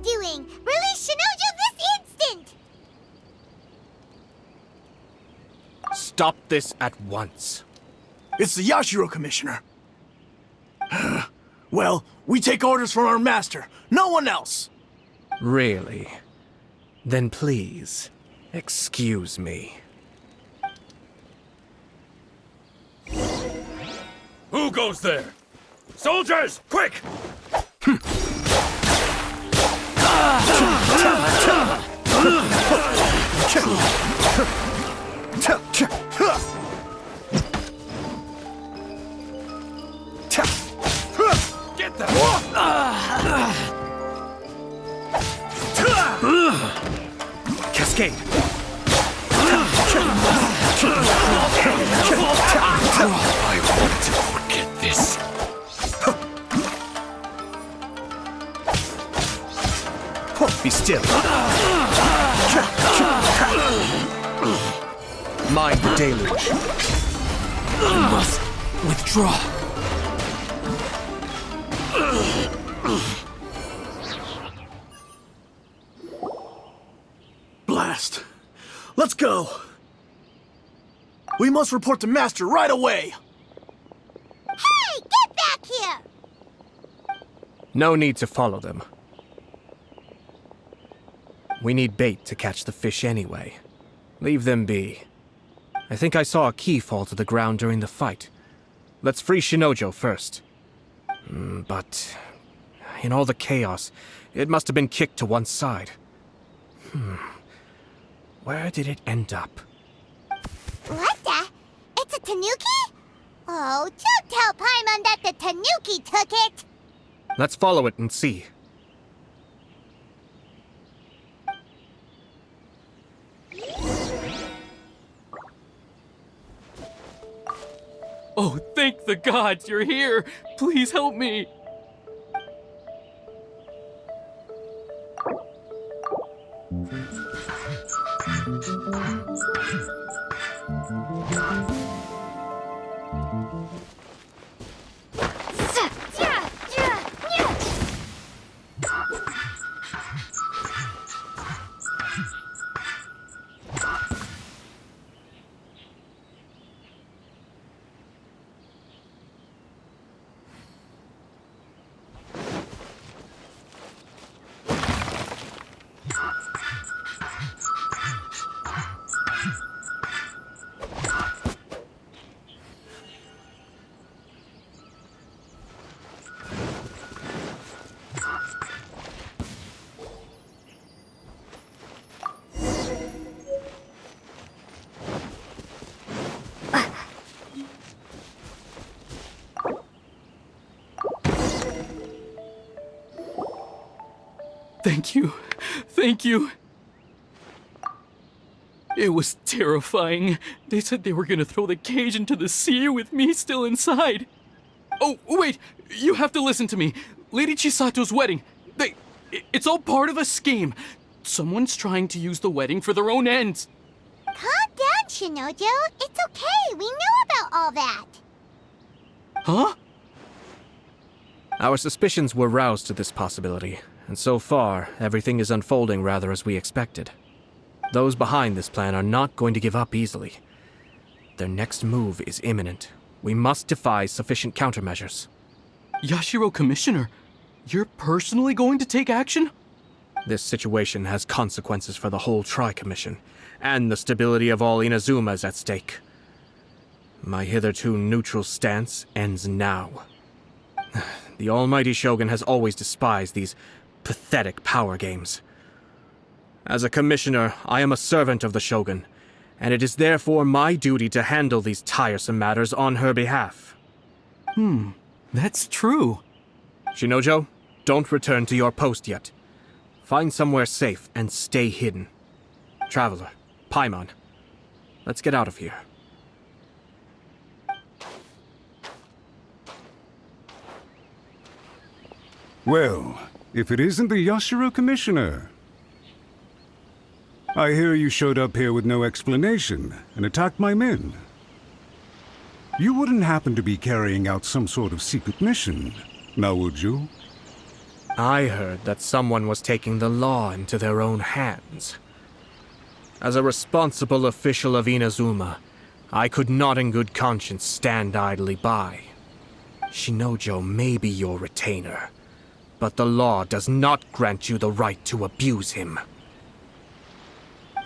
Doing? Release Shinojo this instant! Stop this at once. It's the Yashiro Commissioner. Well, we take orders from our master, no one else. Really? Then please, excuse me. Who goes there? Soldiers, quick! Get that! Cascade! I want to forget this. Be still. Mind the deluge. You must withdraw. Blast. Let's go. We must report to Master right away. Hey, get back here! No need to follow them. We need bait to catch the fish anyway. Leave them be. I think I saw a key fall to the ground during the fight. Let's free Shinojo first. But in all the chaos, it must have been kicked to one side. Where did it end up? What the? It's a tanuki? Oh, don't tell Paimon that the tanuki took it! Let's follow it and see. Oh, thank the gods you're here! Please help me! Thank you. Thank you. It was terrifying. They said they were gonna throw the cage into the sea with me still inside. Oh, wait! You have to listen to me. Lady Chisato's wedding. It's all part of a scheme. Someone's trying to use the wedding for their own ends. Calm down, Shinojo. It's okay. We know about all that. Huh? Our suspicions were roused to this possibility, and so far, everything is unfolding rather as we expected. Those behind this plan are not going to give up easily. Their next move is imminent. We must devise sufficient countermeasures. Yashiro Commissioner, you're personally going to take action? This situation has consequences for the whole Tri-Commission, and the stability of all Inazuma is at stake. My hitherto neutral stance ends now. The almighty Shogun has always despised these pathetic power games. As a commissioner, I am a servant of the Shogun, and it is therefore my duty to handle these tiresome matters on her behalf. That's true. Shinojo, don't return to your post yet. Find somewhere safe and stay hidden. Traveler, Paimon, let's get out of here. Well, if it isn't the Yashiro Commissioner. I hear you showed up here with no explanation and attacked my men. You wouldn't happen to be carrying out some sort of secret mission, now would you? I heard that someone was taking the law into their own hands. As a responsible official of Inazuma, I could not in good conscience stand idly by. Shinojo may be your retainer, but the law does not grant you the right to abuse him.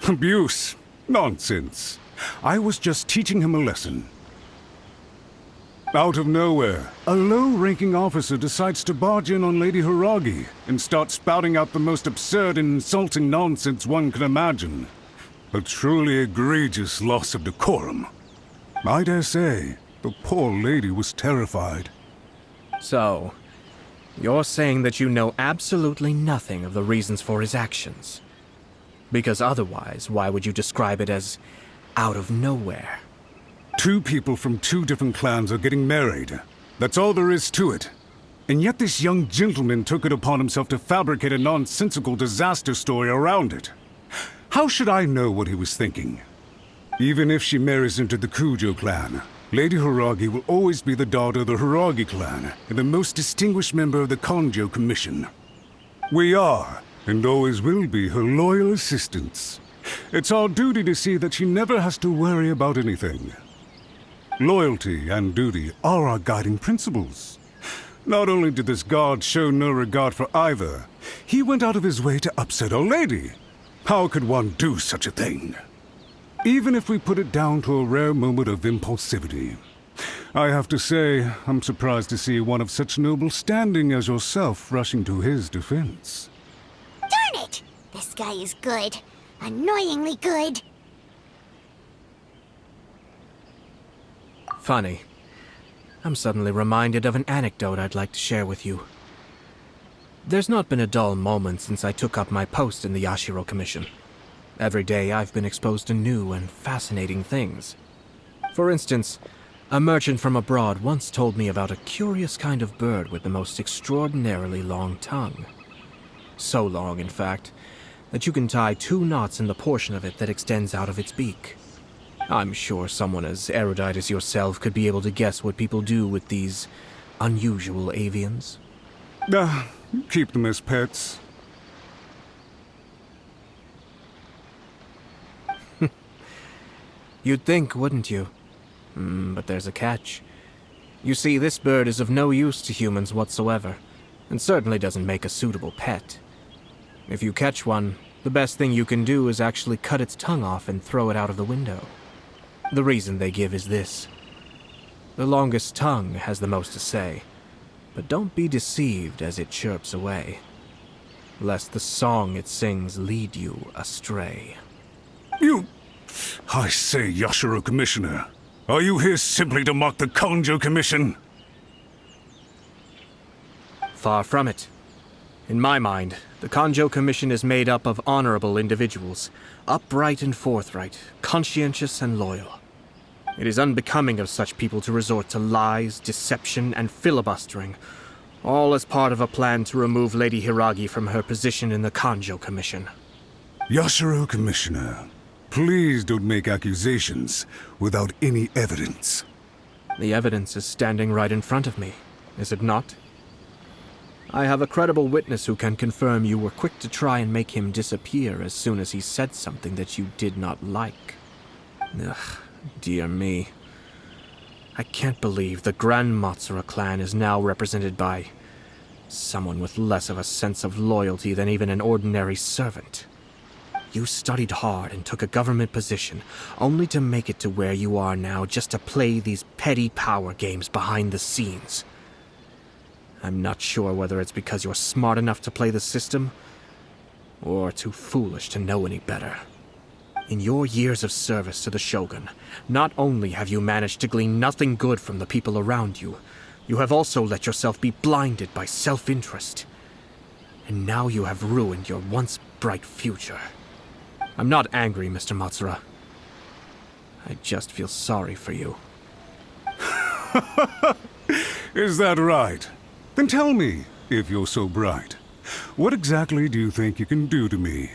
Abuse? Nonsense. I was just teaching him a lesson. Out of nowhere, a low-ranking officer decides to barge in on Lady Hiragi and start spouting out the most absurd and insulting nonsense one can imagine. A truly egregious loss of decorum. I dare say, the poor lady was terrified. So, you're saying that you know absolutely nothing of the reasons for his actions? Because otherwise, why would you describe it as out of nowhere? Two people from two different clans are getting married. That's all there is to it. And yet this young gentleman took it upon himself to fabricate a nonsensical disaster story around it. How should I know what he was thinking? Even if she marries into the Kujo clan, Lady Hiragi will always be the daughter of the Hiragi clan and the most distinguished member of the Kanjo Commission. We are, and always will be, her loyal assistants. It's our duty to see that she never has to worry about anything. Loyalty and duty are our guiding principles. Not only did this guard show no regard for either, he went out of his way to upset our lady. How could one do such a thing? Even if we put it down to a rare moment of impulsivity. I have to say, I'm surprised to see one of such noble standing as yourself rushing to his defense. Darn it! This guy is good. Annoyingly good. Funny. I'm suddenly reminded of an anecdote I'd like to share with you. There's not been a dull moment since I took up my post in the Yashiro Commission. Every day I've been exposed to new and fascinating things. For instance, a merchant from abroad once told me about a curious kind of bird with the most extraordinarily long tongue. So long, in fact, that you can tie 2 knots in the portion of it that extends out of its beak. I'm sure someone as erudite as yourself could be able to guess what people do with these unusual avians. Keep them as pets. You'd think, wouldn't you? But there's a catch. You see, this bird is of no use to humans whatsoever, and certainly doesn't make a suitable pet. If you catch one, the best thing you can do is actually cut its tongue off and throw it out of the window. The reason they give is this. The longest tongue has the most to say, but don't be deceived as it chirps away, lest the song it sings lead you astray. I say, Yashiro Commissioner, are you here simply to mock the Kanjo Commission? Far from it. In my mind, the Kanjo Commission is made up of honorable individuals, upright and forthright, conscientious and loyal. It is unbecoming of such people to resort to lies, deception, and filibustering, all as part of a plan to remove Lady Hiragi from her position in the Kanjo Commission. Yashiro Commissioner, please don't make accusations without any evidence. The evidence is standing right in front of me, is it not? I have a credible witness who can confirm you were quick to try and make him disappear as soon as he said something that you did not like. Ugh, dear me. I can't believe the Grand Matsura clan is now represented by someone with less of a sense of loyalty than even an ordinary servant. You studied hard and took a government position, only to make it to where you are now just to play these petty power games behind the scenes. I'm not sure whether it's because you're smart enough to play the system, or too foolish to know any better. In your years of service to the Shogun, not only have you managed to glean nothing good from the people around you, you have also let yourself be blinded by self-interest. And now you have ruined your once bright future. I'm not angry, Mr. Matsura. I just feel sorry for you. Is that right? Then tell me, if you're so bright, what exactly do you think you can do to me?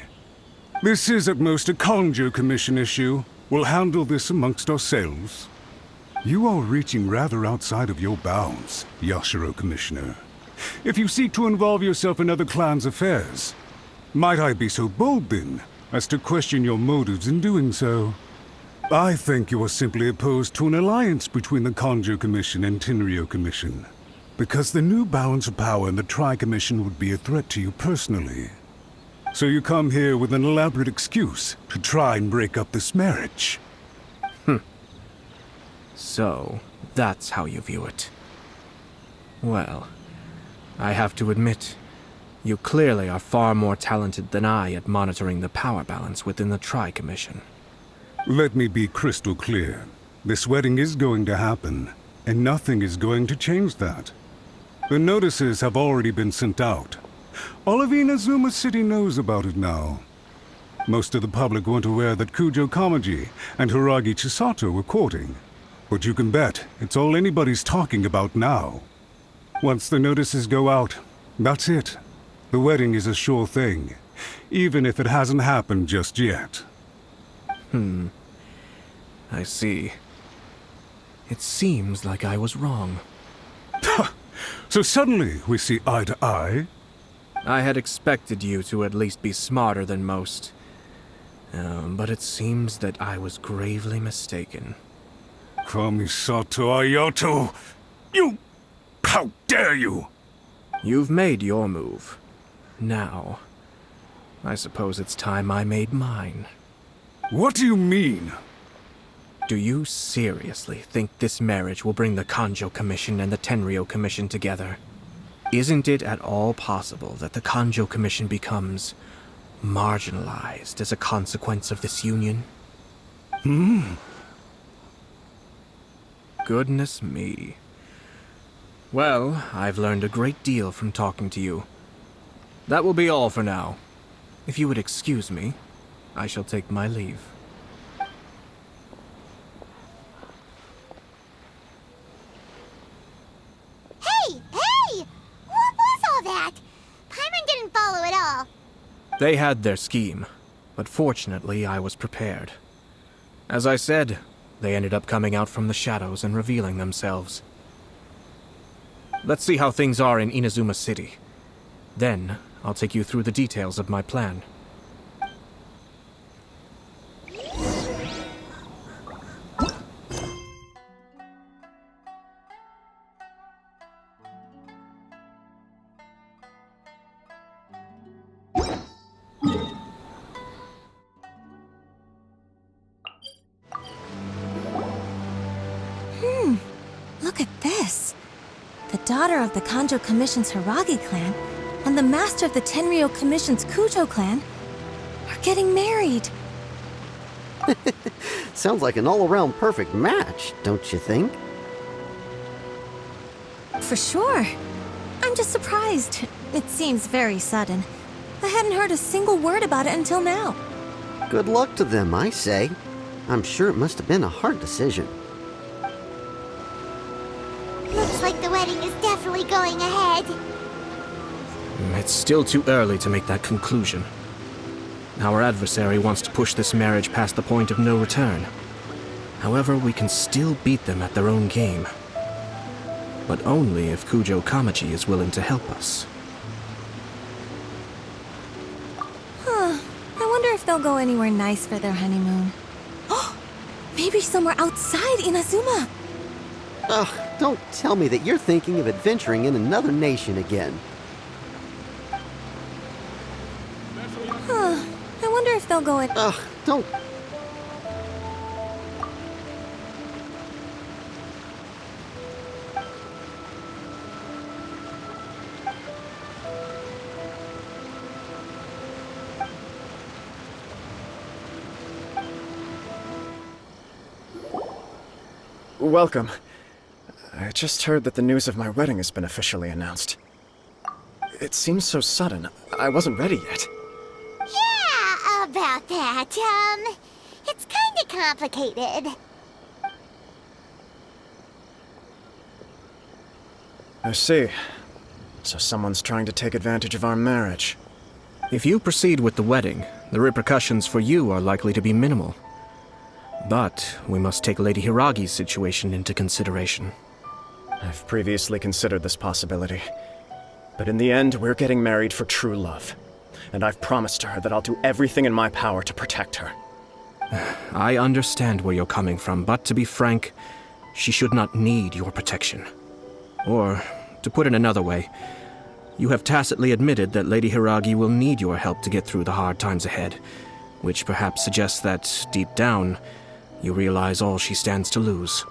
This is at most a Kanjo Commission issue. We'll handle this amongst ourselves. You are reaching rather outside of your bounds, Yashiro Commissioner. If you seek to involve yourself in other clans' affairs, might I be so bold then, as to question your motives in doing so? I think you are simply opposed to an alliance between the Kanjo Commission and Tenryo Commission, because the new balance of power in the Tri-Commission would be a threat to you personally. So you come here with an elaborate excuse to try and break up this marriage. So, that's how you view it. Well, I have to admit, you clearly are far more talented than I at monitoring the power balance within the Tri-Commission. Let me be crystal clear. This wedding is going to happen, and nothing is going to change that. The notices have already been sent out. All of Inazuma City knows about it now. Most of the public weren't aware that Kujo Kamaji and Hiragi Chisato were courting. But you can bet it's all anybody's talking about now. Once the notices go out, that's it. The wedding is a sure thing, even if it hasn't happened just yet. I see. It seems like I was wrong. So suddenly we see eye to eye? I had expected you to at least be smarter than most. But it seems that I was gravely mistaken. Kamisato Ayato! You... How dare you! You've made your move. Now, I suppose it's time I made mine. What do you mean? Do you seriously think this marriage will bring the Kanjo Commission and the Tenryo Commission together? Isn't it at all possible that the Kanjo Commission becomes marginalized as a consequence of this union? Goodness me. Well, I've learned a great deal from talking to you. That will be all for now. If you would excuse me, I shall take my leave. Hey! What was all that? Paimon didn't follow at all. They had their scheme, but fortunately I was prepared. As I said, they ended up coming out from the shadows and revealing themselves. Let's see how things are in Inazuma City. Then, I'll take you through the details of my plan. Look at this. The daughter of the Kanjo Commission's Hiragi clan and the master of the Tenryo Commission's Kujo clan are getting married. Sounds like an all-around perfect match, don't you think? For sure. I'm just surprised. It seems very sudden. I hadn't heard a single word about it until now. Good luck to them, I say. I'm sure it must have been a hard decision. Looks like the wedding is definitely going ahead. It's still too early to make that conclusion. Our adversary wants to push this marriage past the point of no return. However, we can still beat them at their own game. But only if Kujo Kamaji is willing to help us. I wonder if they'll go anywhere nice for their honeymoon. Maybe somewhere outside Inazuma. Ugh, don't tell me that you're thinking of adventuring in another nation again. I wonder if they'll go Ugh, don't... Welcome. I just heard that the news of my wedding has been officially announced. It seems so sudden. I wasn't ready yet. Yeah, about that. It's kinda complicated. I see. So someone's trying to take advantage of our marriage. If you proceed with the wedding, the repercussions for you are likely to be minimal. But we must take Lady Hiragi's situation into consideration. I've previously considered this possibility. But in the end, we're getting married for true love. And I've promised her that I'll do everything in my power to protect her. I understand where you're coming from, but to be frank, she should not need your protection. Or, to put it another way, you have tacitly admitted that Lady Hiragi will need your help to get through the hard times ahead, which perhaps suggests that, deep down, you realize all she stands to lose.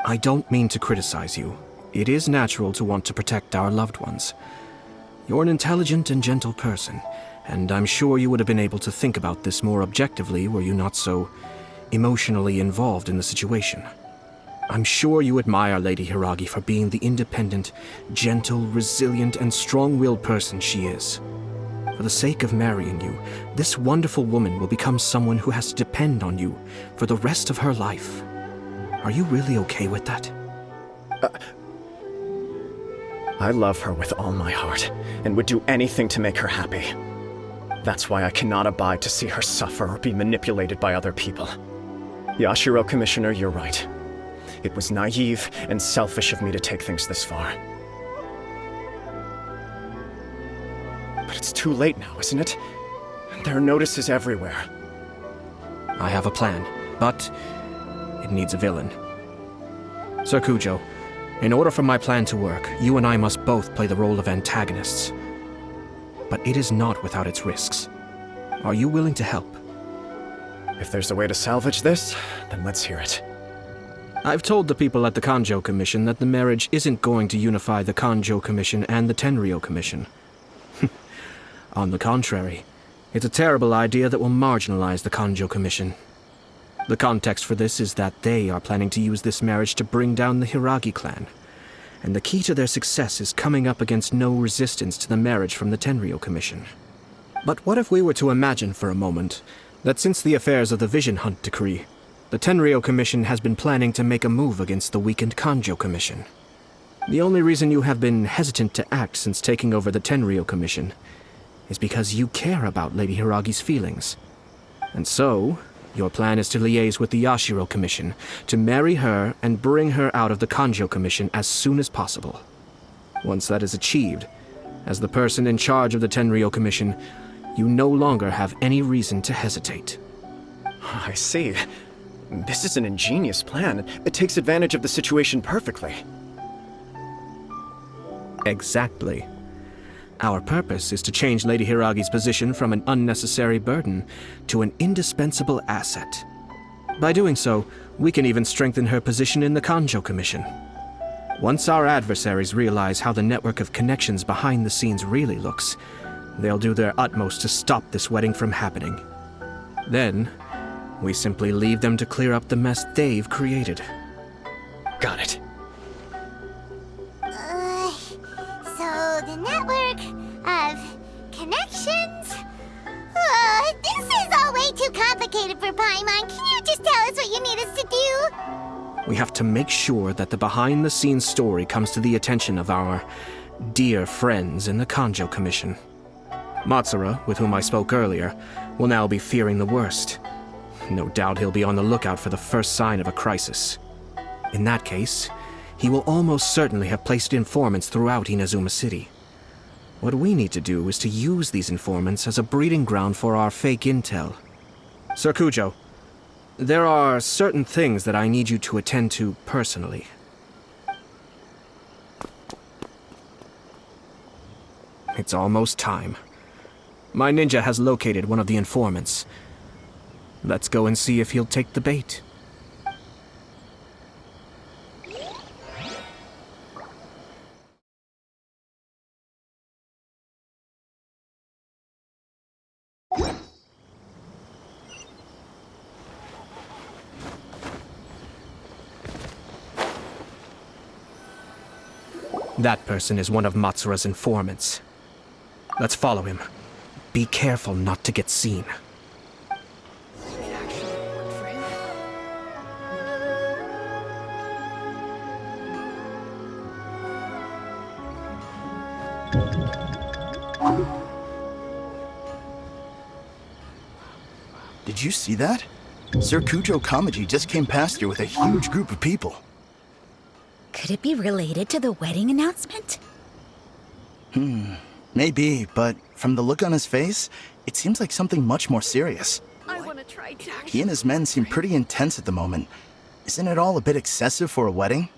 I don't mean to criticize you. It is natural to want to protect our loved ones. You're an intelligent and gentle person, and I'm sure you would have been able to think about this more objectively were you not so emotionally involved in the situation. I'm sure you admire Lady Hiragi for being the independent, gentle, resilient, and strong-willed person she is. For the sake of marrying you, this wonderful woman will become someone who has to depend on you for the rest of her life. Are you really okay with that? I love her with all my heart, and would do anything to make her happy. That's why I cannot abide to see her suffer or be manipulated by other people. Yashiro, Commissioner, you're right. It was naive and selfish of me to take things this far. But it's too late now, isn't it? There are notices everywhere. I have a plan, but it needs a villain. Sir Kujo, in order for my plan to work, you and I must both play the role of antagonists. But it is not without its risks. Are you willing to help? If there's a way to salvage this, then let's hear it. I've told the people at the Kanjo Commission that the marriage isn't going to unify the Kanjo Commission and the Tenryou Commission. On the contrary, it's a terrible idea that will marginalize the Kanjo Commission. The context for this is that they are planning to use this marriage to bring down the Hiragi clan, and the key to their success is coming up against no resistance to the marriage from the Tenryou Commission. But what if we were to imagine for a moment that since the affairs of the Vision Hunt Decree, the Tenryou Commission has been planning to make a move against the weakened Kanjo Commission? The only reason you have been hesitant to act since taking over the Tenryou Commission is because you care about Lady Hiragi's feelings. And so, your plan is to liaise with the Yashiro Commission, to marry her and bring her out of the Kanjo Commission as soon as possible. Once that is achieved, as the person in charge of the Tenryou Commission, you no longer have any reason to hesitate. I see. This is an ingenious plan. It takes advantage of the situation perfectly. Exactly. Our purpose is to change Lady Hiragi's position from an unnecessary burden to an indispensable asset. By doing so, we can even strengthen her position in the Kanjo Commission. Once our adversaries realize how the network of connections behind the scenes really looks, they'll do their utmost to stop this wedding from happening. Then, we simply leave them to clear up the mess they've created. Got it. So the network of connections? This is all way too complicated for Paimon. Can you just tell us what you need us to do? We have to make sure that the behind-the-scenes story comes to the attention of our dear friends in the Kanjo Commission. Matsura, with whom I spoke earlier, will now be fearing the worst. No doubt he'll be on the lookout for the first sign of a crisis. In that case, he will almost certainly have placed informants throughout Inazuma City. What we need to do is to use these informants as a breeding ground for our fake intel. Sir Kujo, there are certain things that I need you to attend to personally. It's almost time. My ninja has located one of the informants. Let's go and see if he'll take the bait. That person is one of Matsura's informants. Let's follow him. Be careful not to get seen. Did you see that? Sir Kujo Kamaji just came past here with a huge group of people. Could it be related to the wedding announcement? Maybe, but from the look on his face, it seems like something much more serious. I want to try too. He and his men seem pretty intense at the moment. Isn't it all a bit excessive for a wedding?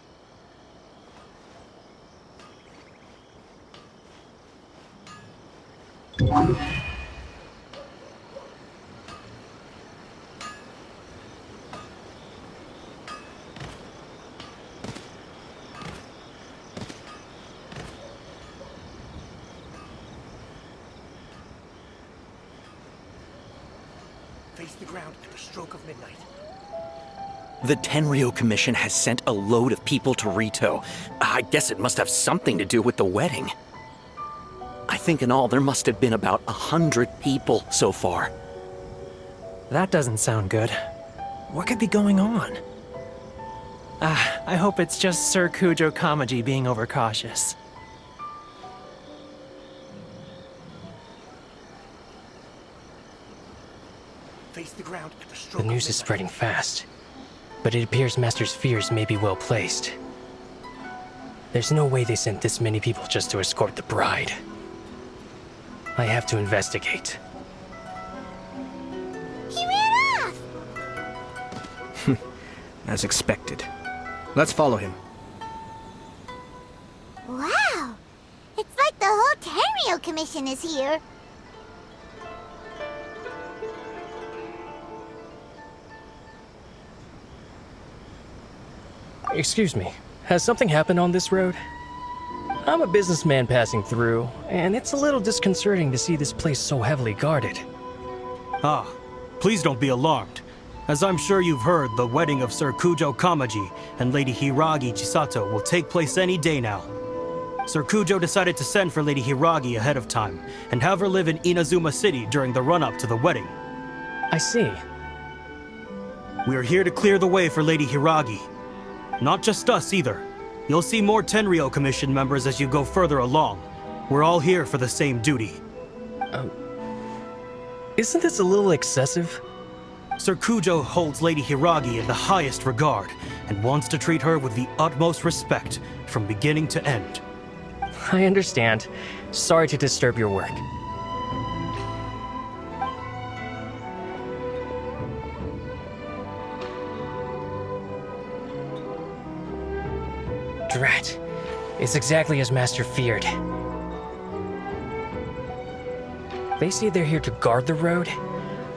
Face the ground at the stroke of midnight. The Tenryou Commission has sent a load of people to Rito. I guess it must have something to do with the wedding. I think in all there must have been about 100 people so far. That doesn't sound good. What could be going on? I hope it's just Sir Kujo Kamaji being overcautious. Face the ground at the stroke The news is spreading fast, but it appears Master's fears may be well placed. There's no way they sent this many people just to escort the bride. I have to investigate. He ran off! As expected. Let's follow him. Wow! It's like the whole Tenryo Commission is here. Excuse me, has something happened on this road? I'm a businessman passing through, and it's a little disconcerting to see this place so heavily guarded. Ah, please don't be alarmed. As I'm sure you've heard, the wedding of Sir Kujo Kamaji and Lady Hiragi Chisato will take place any day now. Sir Kujo decided to send for Lady Hiragi ahead of time and have her live in Inazuma City during the run-up to the wedding. I see. We are here to clear the way for Lady Hiragi. Not just us either. You'll see more Tenryo Commission members as you go further along. We're all here for the same duty. Isn't this a little excessive? Sir Kujo holds Lady Hiragi in the highest regard and wants to treat her with the utmost respect from beginning to end. I understand. Sorry to disturb your work. Drat. It's exactly as Master feared. They say they're here to guard the road,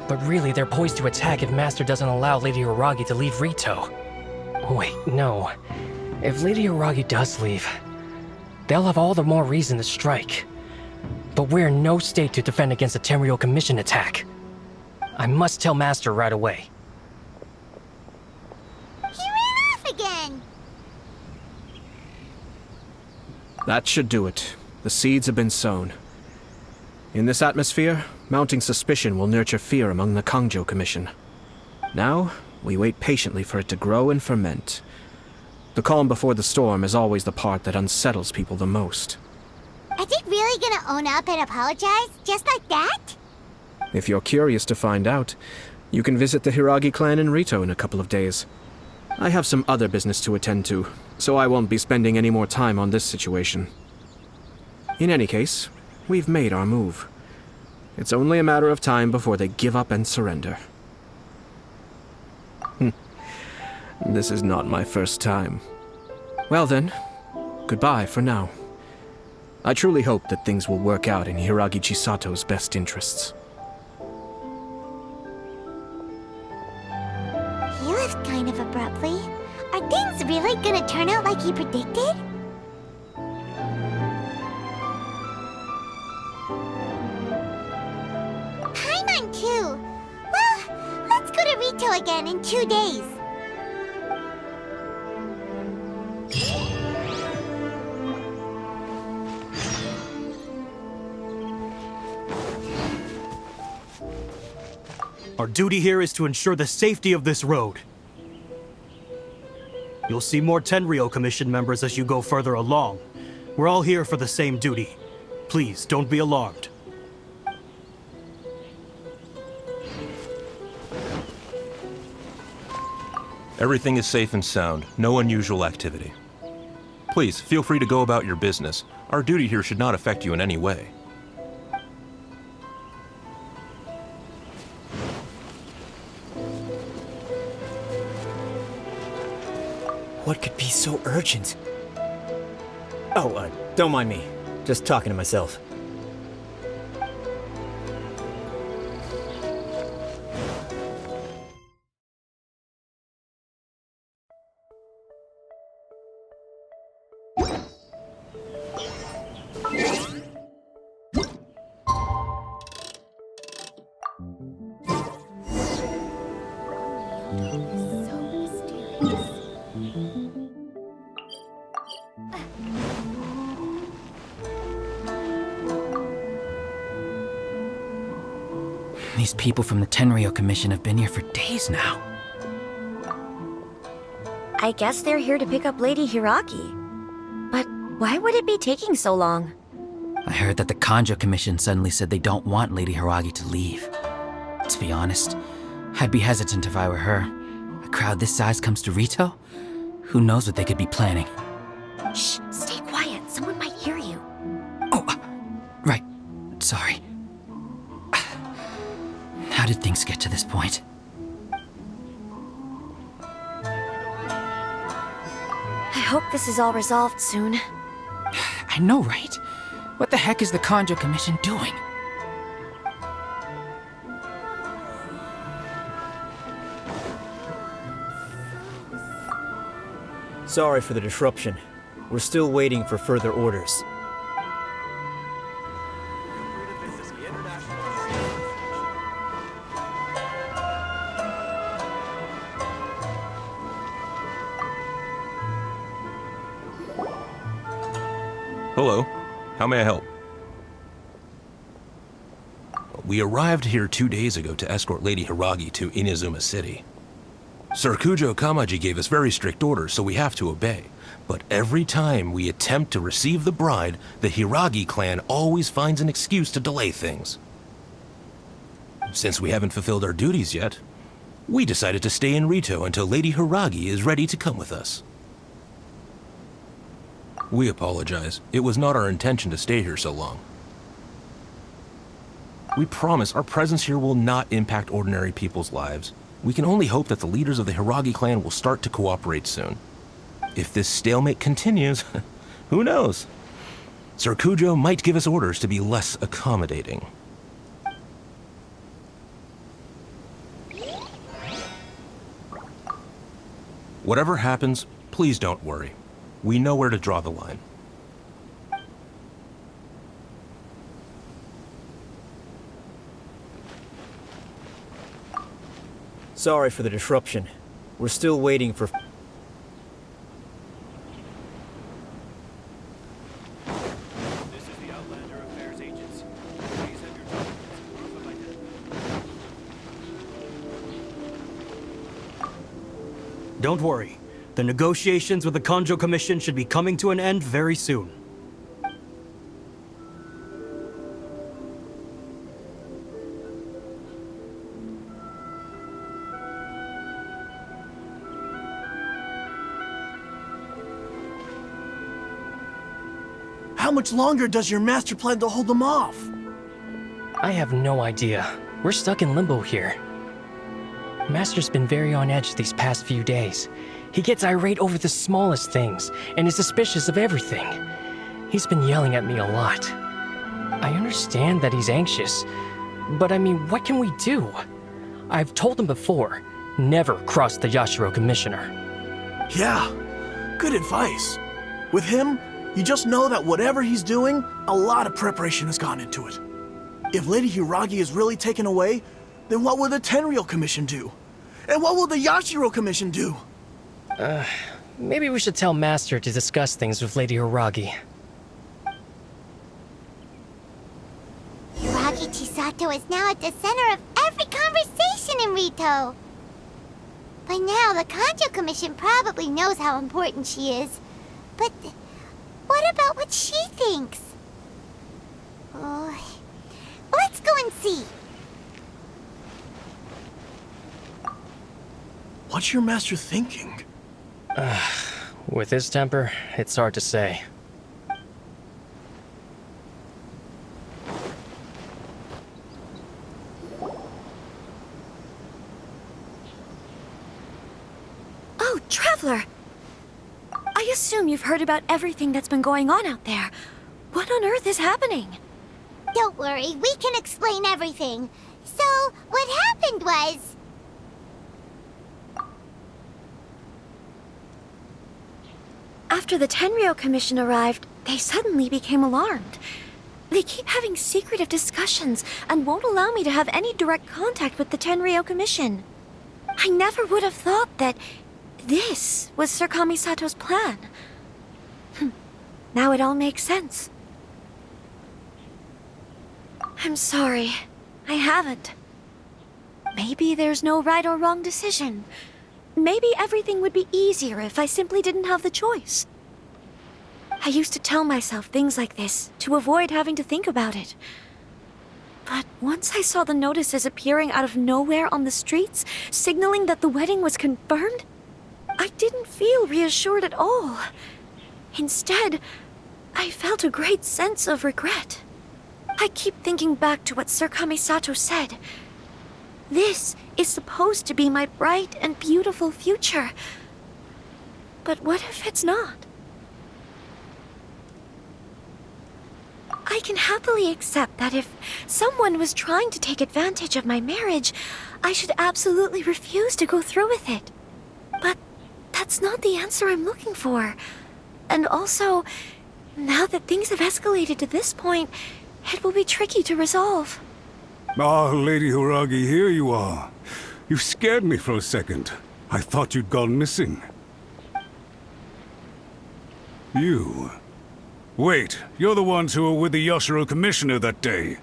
but really they're poised to attack if Master doesn't allow Lady Hiragi to leave Rito. Wait, no. If Lady Hiragi does leave, they'll have all the more reason to strike. But we're in no state to defend against a Tenryo Commission attack. I must tell Master right away. He ran off again! That should do it. The seeds have been sown. In this atmosphere, mounting suspicion will nurture fear among the Kangjo Commission. Now, we wait patiently for it to grow and ferment. The calm before the storm is always the part that unsettles people the most. Are they really gonna own up and apologize, just like that? If you're curious to find out, you can visit the Hiragi clan in Rito in a couple of days. I have some other business to attend to, so I won't be spending any more time on this situation. In any case, we've made our move. It's only a matter of time before they give up and surrender. This is not my first time. Well then, goodbye for now. I truly hope that things will work out in Hiragi Chisato's best interests. He left kind of abruptly. Are things really gonna turn out like he predicted? Paimon too. Well, let's go to Rito again in 2 days. Our duty here is to ensure the safety of this road. You'll see more Tenryo Commission members as you go further along. We're all here for the same duty. Please, don't be alarmed. Everything is safe and sound. No unusual activity. Please, feel free to go about your business. Our duty here should not affect you in any way. What could be so urgent? Oh, don't mind me. Just talking to myself. These people from the Tenryo Commission have been here for days now. I guess they're here to pick up Lady Hiragi. But why would it be taking so long? I heard that the Kanjo Commission suddenly said they don't want Lady Hiragi to leave. To be honest, I'd be hesitant if I were her. A crowd this size comes to Rito? Who knows what they could be planning? Shh, stay quiet. Someone might hear you. Right. Sorry. How did things get to this point? I hope this is all resolved soon. I know, right? What the heck is the Kanjo Commission doing? Sorry for the disruption. We're still waiting for further orders. Hello. How may I help? We arrived here 2 days ago to escort Lady Hiragi to Inazuma City. Sir Kujo Kamaji gave us very strict orders, so we have to obey. But every time we attempt to receive the bride, the Hiragi clan always finds an excuse to delay things. Since we haven't fulfilled our duties yet, we decided to stay in Rito until Lady Hiragi is ready to come with us. We apologize. It was not our intention to stay here so long. We promise our presence here will not impact ordinary people's lives. We can only hope that the leaders of the Hiragi clan will start to cooperate soon. If this stalemate continues, who knows? Sir Kujo might give us orders to be less accommodating. Whatever happens, please don't worry. We know where to draw the line. Sorry for the disruption. We're still waiting for... Don't worry. The negotiations with the Kanjo Commission should be coming to an end very soon. How much longer does your master plan to hold them off? I have no idea. We're stuck in limbo here. Master's been very on edge these past few days. He gets irate over the smallest things and is suspicious of everything. He's been yelling at me a lot. I understand that he's anxious, but I mean, what can we do? I've told him before, never cross the Yashiro Commissioner. Yeah, good advice. With him, you just know that whatever he's doing, a lot of preparation has gone into it. If Lady Hiragi is really taken away, then what will the Tenryou Commission do? And what will the Yashiro Commission do? Maybe we should tell Master to discuss things with Lady Hiragi. Hiragi Chisato is now at the center of every conversation in Rito. By now, the Kanjo Commission probably knows how important she is. But what about what she thinks? Let's go and see. What's your master thinking? With his temper, it's hard to say. Oh, Traveler! I assume you've heard about everything that's been going on out there. What on earth is happening? Don't worry, we can explain everything. So, what happened was... After the Tenryou Commission arrived, they suddenly became alarmed. They keep having secretive discussions and won't allow me to have any direct contact with the Tenryou Commission. I never would have thought that this was Sir Kamisato's plan. Now it all makes sense. I'm sorry. I haven't. Maybe there's no right or wrong decision. maybe everything would be easier if I simply didn't have the choice. I used to tell myself things like this to avoid having to think about it. But once I saw the notices appearing out of nowhere on the streets, signaling that the wedding was confirmed, I didn't feel reassured at all. Instead, I felt a great sense of regret. I keep thinking back to what Sir Kamisato said. This is supposed to be my bright and beautiful future. But what if it's not? I can happily accept that if someone was trying to take advantage of my marriage, I should absolutely refuse to go through with it. But that's not the answer I'm looking for. And also, now that things have escalated to this point, it will be tricky to resolve. Ah, Lady Hiragi, here you are. You scared me for a second. I thought you'd gone missing. You... Wait, you're the ones who were with the Yashiro Commissioner that day.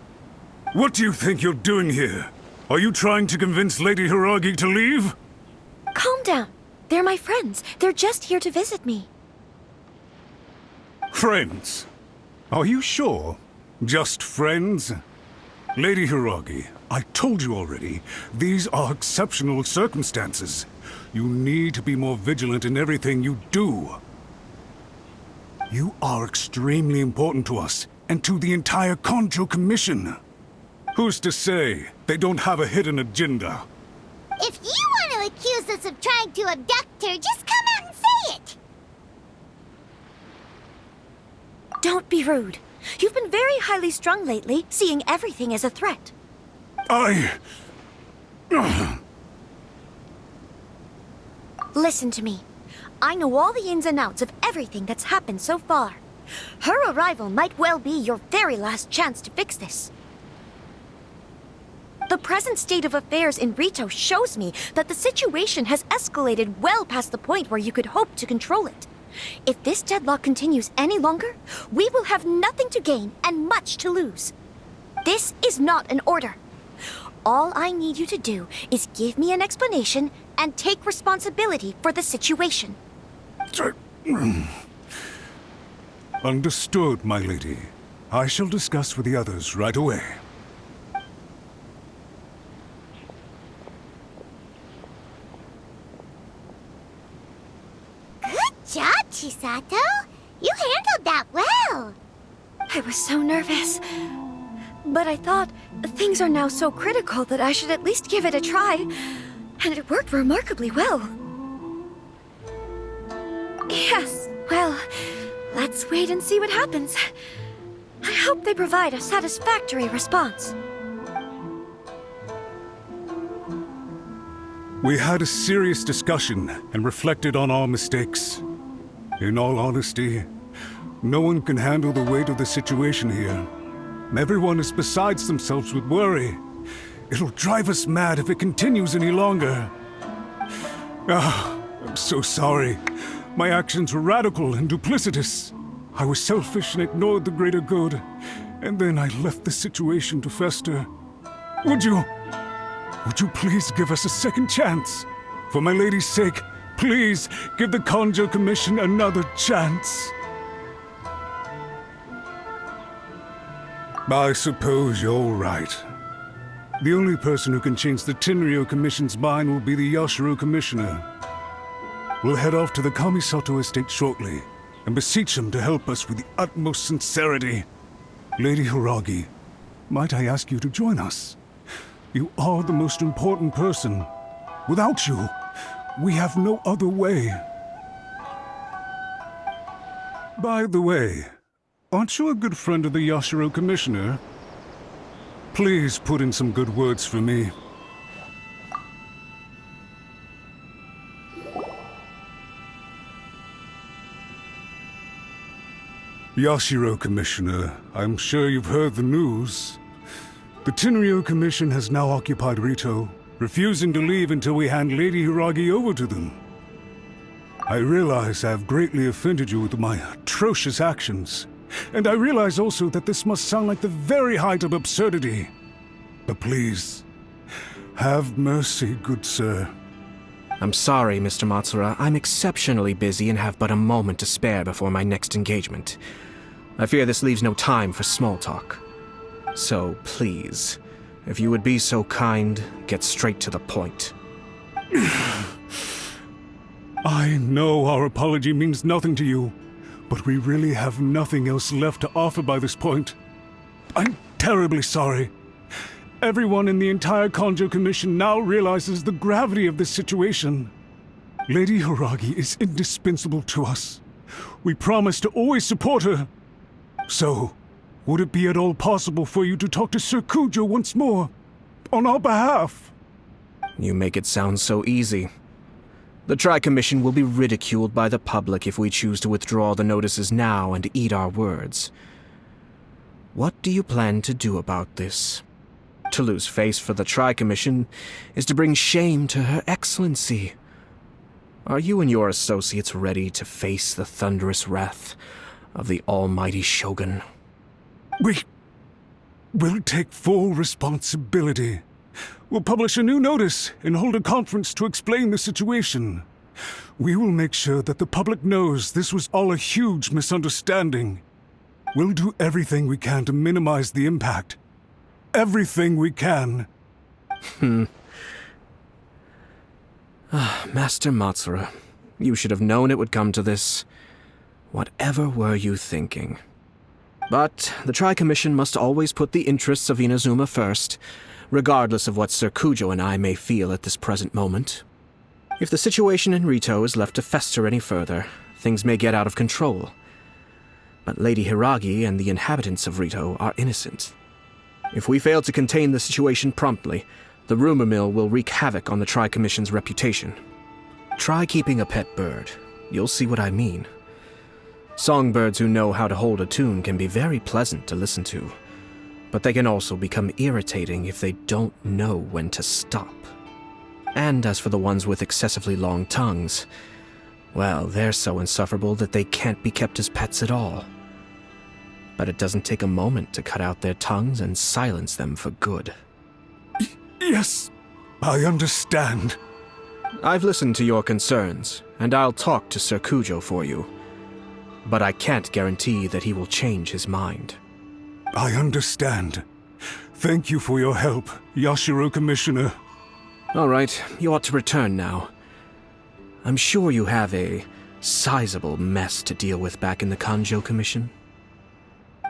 What do you think you're doing here? Are you trying to convince Lady Hiragi to leave? Calm down. They're my friends. They're just here to visit me. Friends? Are you sure? Just friends? Lady Hiragi, I told you already, these are exceptional circumstances. You need to be more vigilant in everything you do. You are extremely important to us, and to the entire Kanjo Commission. Who's to say they don't have a hidden agenda? If you want to accuse us of trying to abduct her, just come out and say it! Don't be rude. You've been very highly strung lately, seeing everything as a threat. Listen to me. I know all the ins and outs of everything that's happened so far. Her arrival might well be your very last chance to fix this. The present state of affairs in Rito shows me that the situation has escalated well past the point where you could hope to control it. If this deadlock continues any longer, we will have nothing to gain and much to lose. This is not an order. All I need you to do is give me an explanation and take responsibility for the situation. Understood, my lady. I shall discuss with the others right away. Good job, Chisato. You handled that well. I was so nervous. But I thought things are now so critical that I should at least give it a try. And it worked remarkably well. Yes, well, let's wait and see what happens. I hope they provide a satisfactory response. We had a serious discussion and reflected on our mistakes. In all honesty, no one can handle the weight of the situation here. Everyone is besides themselves with worry. It'll drive us mad if it continues any longer. I'm so sorry. My actions were radical and duplicitous. I was selfish and ignored the greater good. And then I left the situation to fester. Would you please give us a second chance? For my lady's sake, please give the Kanjo Commission another chance. I suppose you're right. The only person who can change the Tenryou Commission's mind will be the Yashiro Commissioner. We'll head off to the Kamisato estate shortly, and beseech him to help us with the utmost sincerity. Lady Hiragi, might I ask you to join us? You are the most important person. Without you, we have no other way. By the way, aren't you a good friend of the Yashiro Commissioner? Please put in some good words for me. Yashiro Commissioner, I'm sure you've heard the news. The Tenryou Commission has now occupied Rito, refusing to leave until we hand Lady Hiragi over to them. I realize I have greatly offended you with my atrocious actions, and I realize also that this must sound like the very height of absurdity. But please, have mercy, good sir. I'm sorry, Mr. Matsura. I'm exceptionally busy and have but a moment to spare before my next engagement. I fear this leaves no time for small talk. So, please, if you would be so kind, get straight to the point. I know our apology means nothing to you, but we really have nothing else left to offer by this point. I'm terribly sorry. Everyone in the entire Kanjo Commission now realizes the gravity of this situation. Lady Hiragi is indispensable to us. We promise to always support her. So, would it be at all possible for you to talk to Sir Kujo once more, on our behalf? You make it sound so easy. The Tri-Commission will be ridiculed by the public if we choose to withdraw the notices now and eat our words. What do you plan to do about this? To lose face for the Tri-Commission is to bring shame to Her Excellency. Are you and your associates ready to face the thunderous wrath of the almighty Shogun? We'll take full responsibility. We'll publish a new notice and hold a conference to explain the situation. We will make sure that the public knows this was all a huge misunderstanding. We'll do everything we can to minimize the impact. Everything we can. Master Matsura, you should have known it would come to this. Whatever were you thinking? But the Tri-Commission must always put the interests of Inazuma first, regardless of what Sir Kujo and I may feel at this present moment. If the situation in Rito is left to fester any further, things may get out of control. But Lady Hiragi and the inhabitants of Rito are innocent. If we fail to contain the situation promptly, the rumor mill will wreak havoc on the Tri-Commission's reputation. Try keeping a pet bird. You'll see what I mean. Songbirds who know how to hold a tune can be very pleasant to listen to, but they can also become irritating if they don't know when to stop. And as for the ones with excessively long tongues, well, they're so insufferable that they can't be kept as pets at all. But it doesn't take a moment to cut out their tongues and silence them for good. Yes, I understand. I've listened to your concerns, and I'll talk to Sir Kujo for you. But I can't guarantee that he will change his mind. I understand. Thank you for your help, Yashiro Commissioner. All right, you ought to return now. I'm sure you have a sizable mess to deal with back in the Kanjo Commission.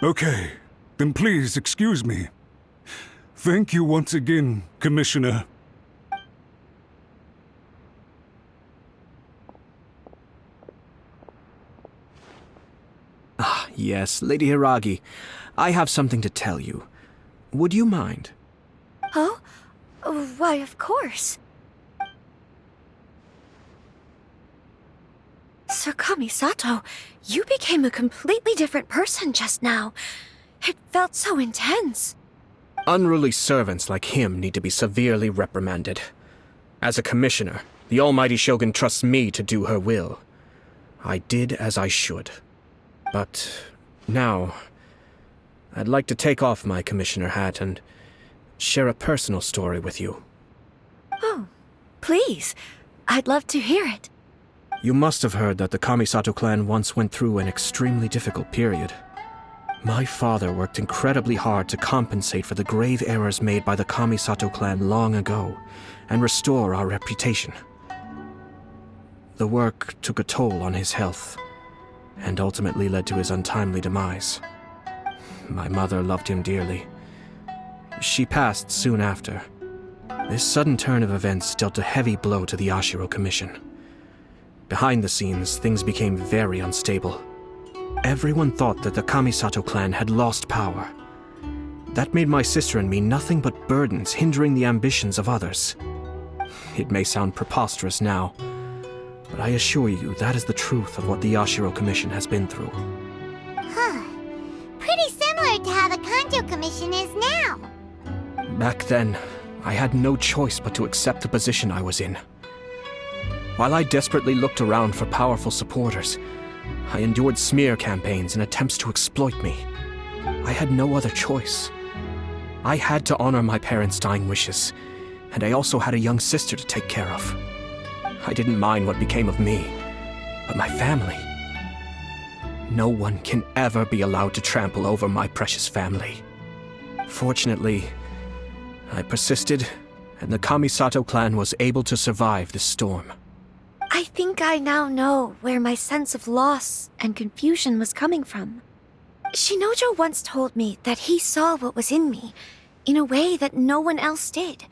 Okay, then please excuse me. Thank you once again, Commissioner. Ah, yes, Lady Hiragi. I have something to tell you. Would you mind? Oh? Why, of course. Sir Kamisato, you became a completely different person just now. It felt so intense. Unruly servants like him need to be severely reprimanded. As a commissioner, the almighty Shogun trusts me to do her will. I did as I should. But now, I'd like to take off my commissioner hat and share a personal story with you. Oh, please. I'd love to hear it. You must have heard that the Kamisato clan once went through an extremely difficult period. My father worked incredibly hard to compensate for the grave errors made by the Kamisato clan long ago and restore our reputation. The work took a toll on his health and ultimately led to his untimely demise. My mother loved him dearly. She passed soon after. This sudden turn of events dealt a heavy blow to the Yashiro Commission. Behind the scenes, things became very unstable. Everyone thought that the Kamisato clan had lost power. That made my sister and me nothing but burdens hindering the ambitions of others. It may sound preposterous now, but I assure you that is the truth of what the Yashiro Commission has been through. Huh. Pretty similar to how the Kanjo Commission is now. Back then, I had no choice but to accept the position I was in. While I desperately looked around for powerful supporters, I endured smear campaigns and attempts to exploit me. I had no other choice. I had to honor my parents' dying wishes, and I also had a young sister to take care of. I didn't mind what became of me, but my family. No one can ever be allowed to trample over my precious family. Fortunately, I persisted, and the Kamisato clan was able to survive the storm. I think I now know where my sense of loss and confusion was coming from. Shinojo once told me that he saw what was in me in a way that no one else did.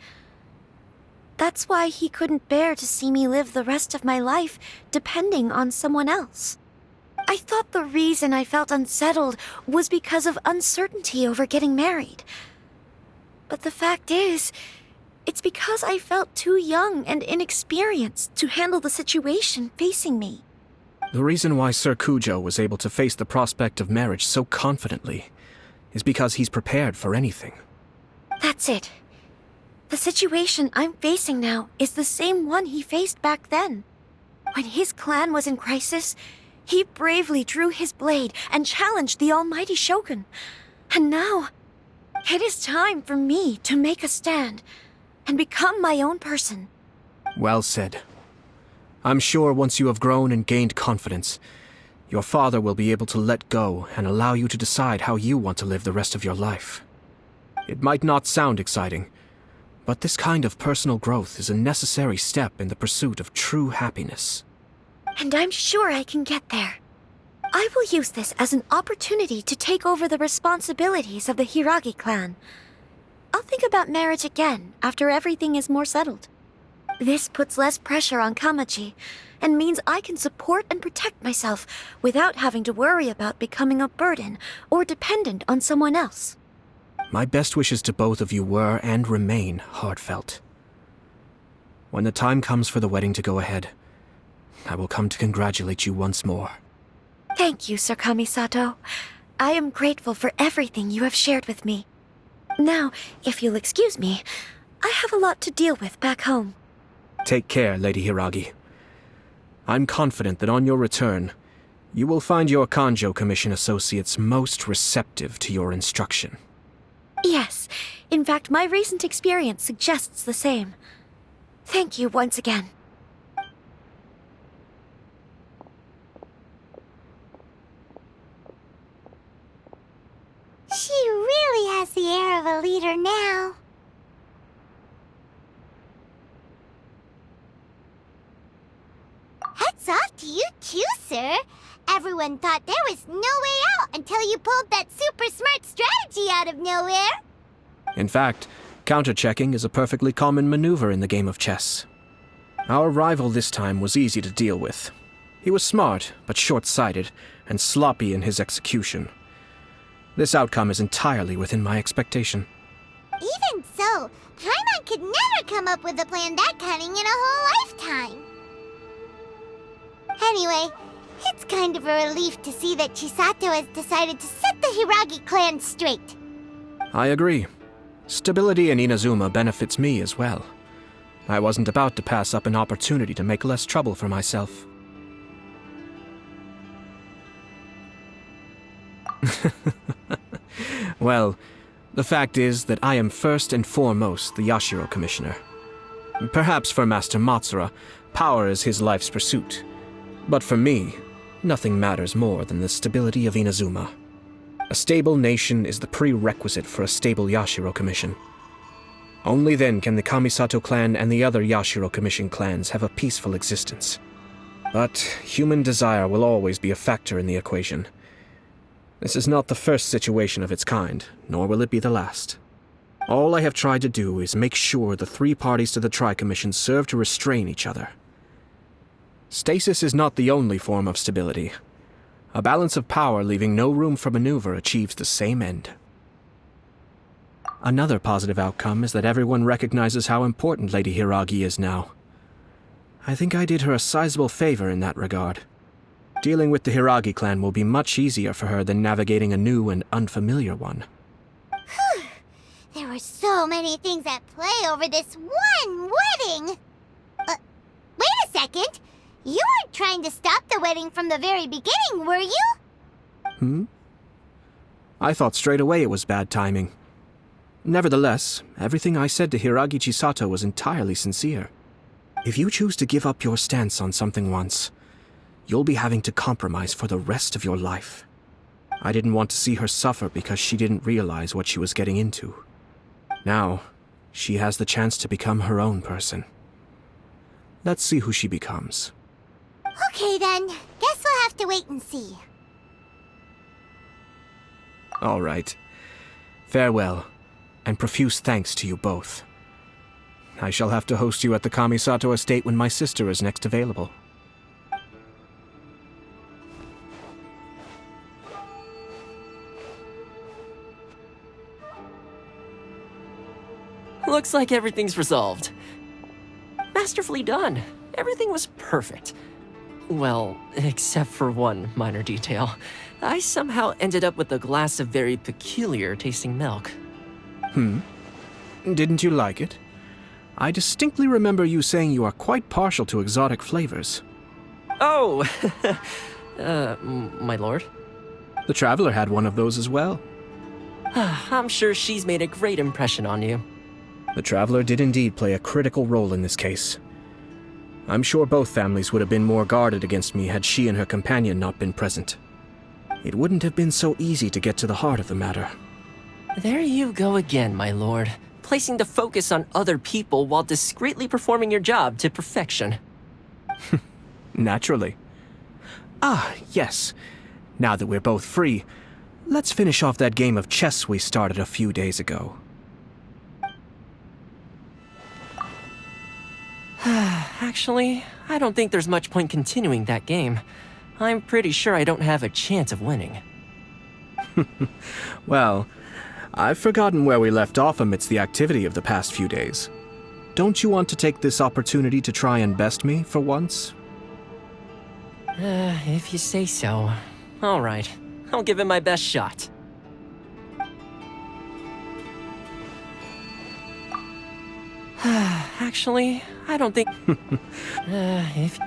That's why he couldn't bear to see me live the rest of my life depending on someone else. I thought the reason I felt unsettled was because of uncertainty over getting married. But the fact is, it's because I felt too young and inexperienced to handle the situation facing me. The reason why Sir Kujo was able to face the prospect of marriage so confidently is because he's prepared for anything. That's it. The situation I'm facing now is the same one he faced back then. When his clan was in crisis, he bravely drew his blade and challenged the almighty Shogun. And now, it is time for me to make a stand and become my own person. Well said. I'm sure once you have grown and gained confidence, your father will be able to let go and allow you to decide how you want to live the rest of your life. It might not sound exciting, but this kind of personal growth is a necessary step in the pursuit of true happiness. And I'm sure I can get there. I will use this as an opportunity to take over the responsibilities of the Hiragi clan. I'll think about marriage again after everything is more settled. This puts less pressure on Kamaji, and means I can support and protect myself without having to worry about becoming a burden or dependent on someone else. My best wishes to both of you were and remain heartfelt. When the time comes for the wedding to go ahead, I will come to congratulate you once more. Thank you, Sir Kamisato. I am grateful for everything you have shared with me. Now, if you'll excuse me, I have a lot to deal with back home. Take care, Lady Hiragi. I'm confident that on your return, you will find your Kanjo Commission associates most receptive to your instruction. Yes, in fact, my recent experience suggests the same. Thank you once again. She really has the air of a leader now. Hats off to you too, sir. Everyone thought there was no way out until you pulled that super smart strategy out of nowhere. In fact, counter-checking is a perfectly common maneuver in the game of chess. Our rival this time was easy to deal with. He was smart, but short-sighted, and sloppy in his execution. This outcome is entirely within my expectation. Even so, Paimon could never come up with a plan that cunning in a whole lifetime. Anyway, it's kind of a relief to see that Chisato has decided to set the Hiragi clan straight. I agree. Stability in Inazuma benefits me as well. I wasn't about to pass up an opportunity to make less trouble for myself. Well, the fact is that I am first and foremost the Yashiro Commissioner. Perhaps for Master Matsura, power is his life's pursuit. But for me, nothing matters more than the stability of Inazuma. A stable nation is the prerequisite for a stable Yashiro Commission. Only then can the Kamisato clan and the other Yashiro Commission clans have a peaceful existence. But human desire will always be a factor in the equation. This is not the first situation of its kind, nor will it be the last. All I have tried to do is make sure the three parties to the Tri-Commission serve to restrain each other. Stasis is not the only form of stability. A balance of power leaving no room for maneuver achieves the same end. Another positive outcome is that everyone recognizes how important Lady Hiragi is now. I think I did her a sizable favor in that regard. Dealing with the Hiragi clan will be much easier for her than navigating a new and unfamiliar one. Whew. There were so many things at play over this one wedding. Wait a second. You weren't trying to stop the wedding from the very beginning, were you? I thought straight away it was bad timing. Nevertheless, everything I said to Hiragi Chisato was entirely sincere. If you choose to give up your stance on something once, you'll be having to compromise for the rest of your life. I didn't want to see her suffer because she didn't realize what she was getting into. Now, she has the chance to become her own person. Let's see who she becomes. Okay then, guess we'll have to wait and see. All right. Farewell, and profuse thanks to you both. I shall have to host you at the Kamisato estate when my sister is next available. Looks like everything's resolved. Masterfully done. Everything was perfect. Well, except for one minor detail. I somehow ended up with a glass of very peculiar tasting milk. Didn't you like it? I distinctly remember you saying you are quite partial to exotic flavors. Oh! My lord? The Traveler had one of those as well. I'm sure she's made a great impression on you. The Traveler did indeed play a critical role in this case. I'm sure both families would have been more guarded against me had she and her companion not been present. It wouldn't have been so easy to get to the heart of the matter. There you go again, my lord. Placing the focus on other people while discreetly performing your job to perfection. Naturally. Ah, yes. Now that we're both free, let's finish off that game of chess we started a few days ago. Actually, I don't think there's much point continuing that game. I'm pretty sure I don't have a chance of winning. Well, I've forgotten where we left off amidst the activity of the past few days. Don't you want to take this opportunity to try and best me for once? If you say so. All right, I'll give it my best shot. Actually, I don't think... if...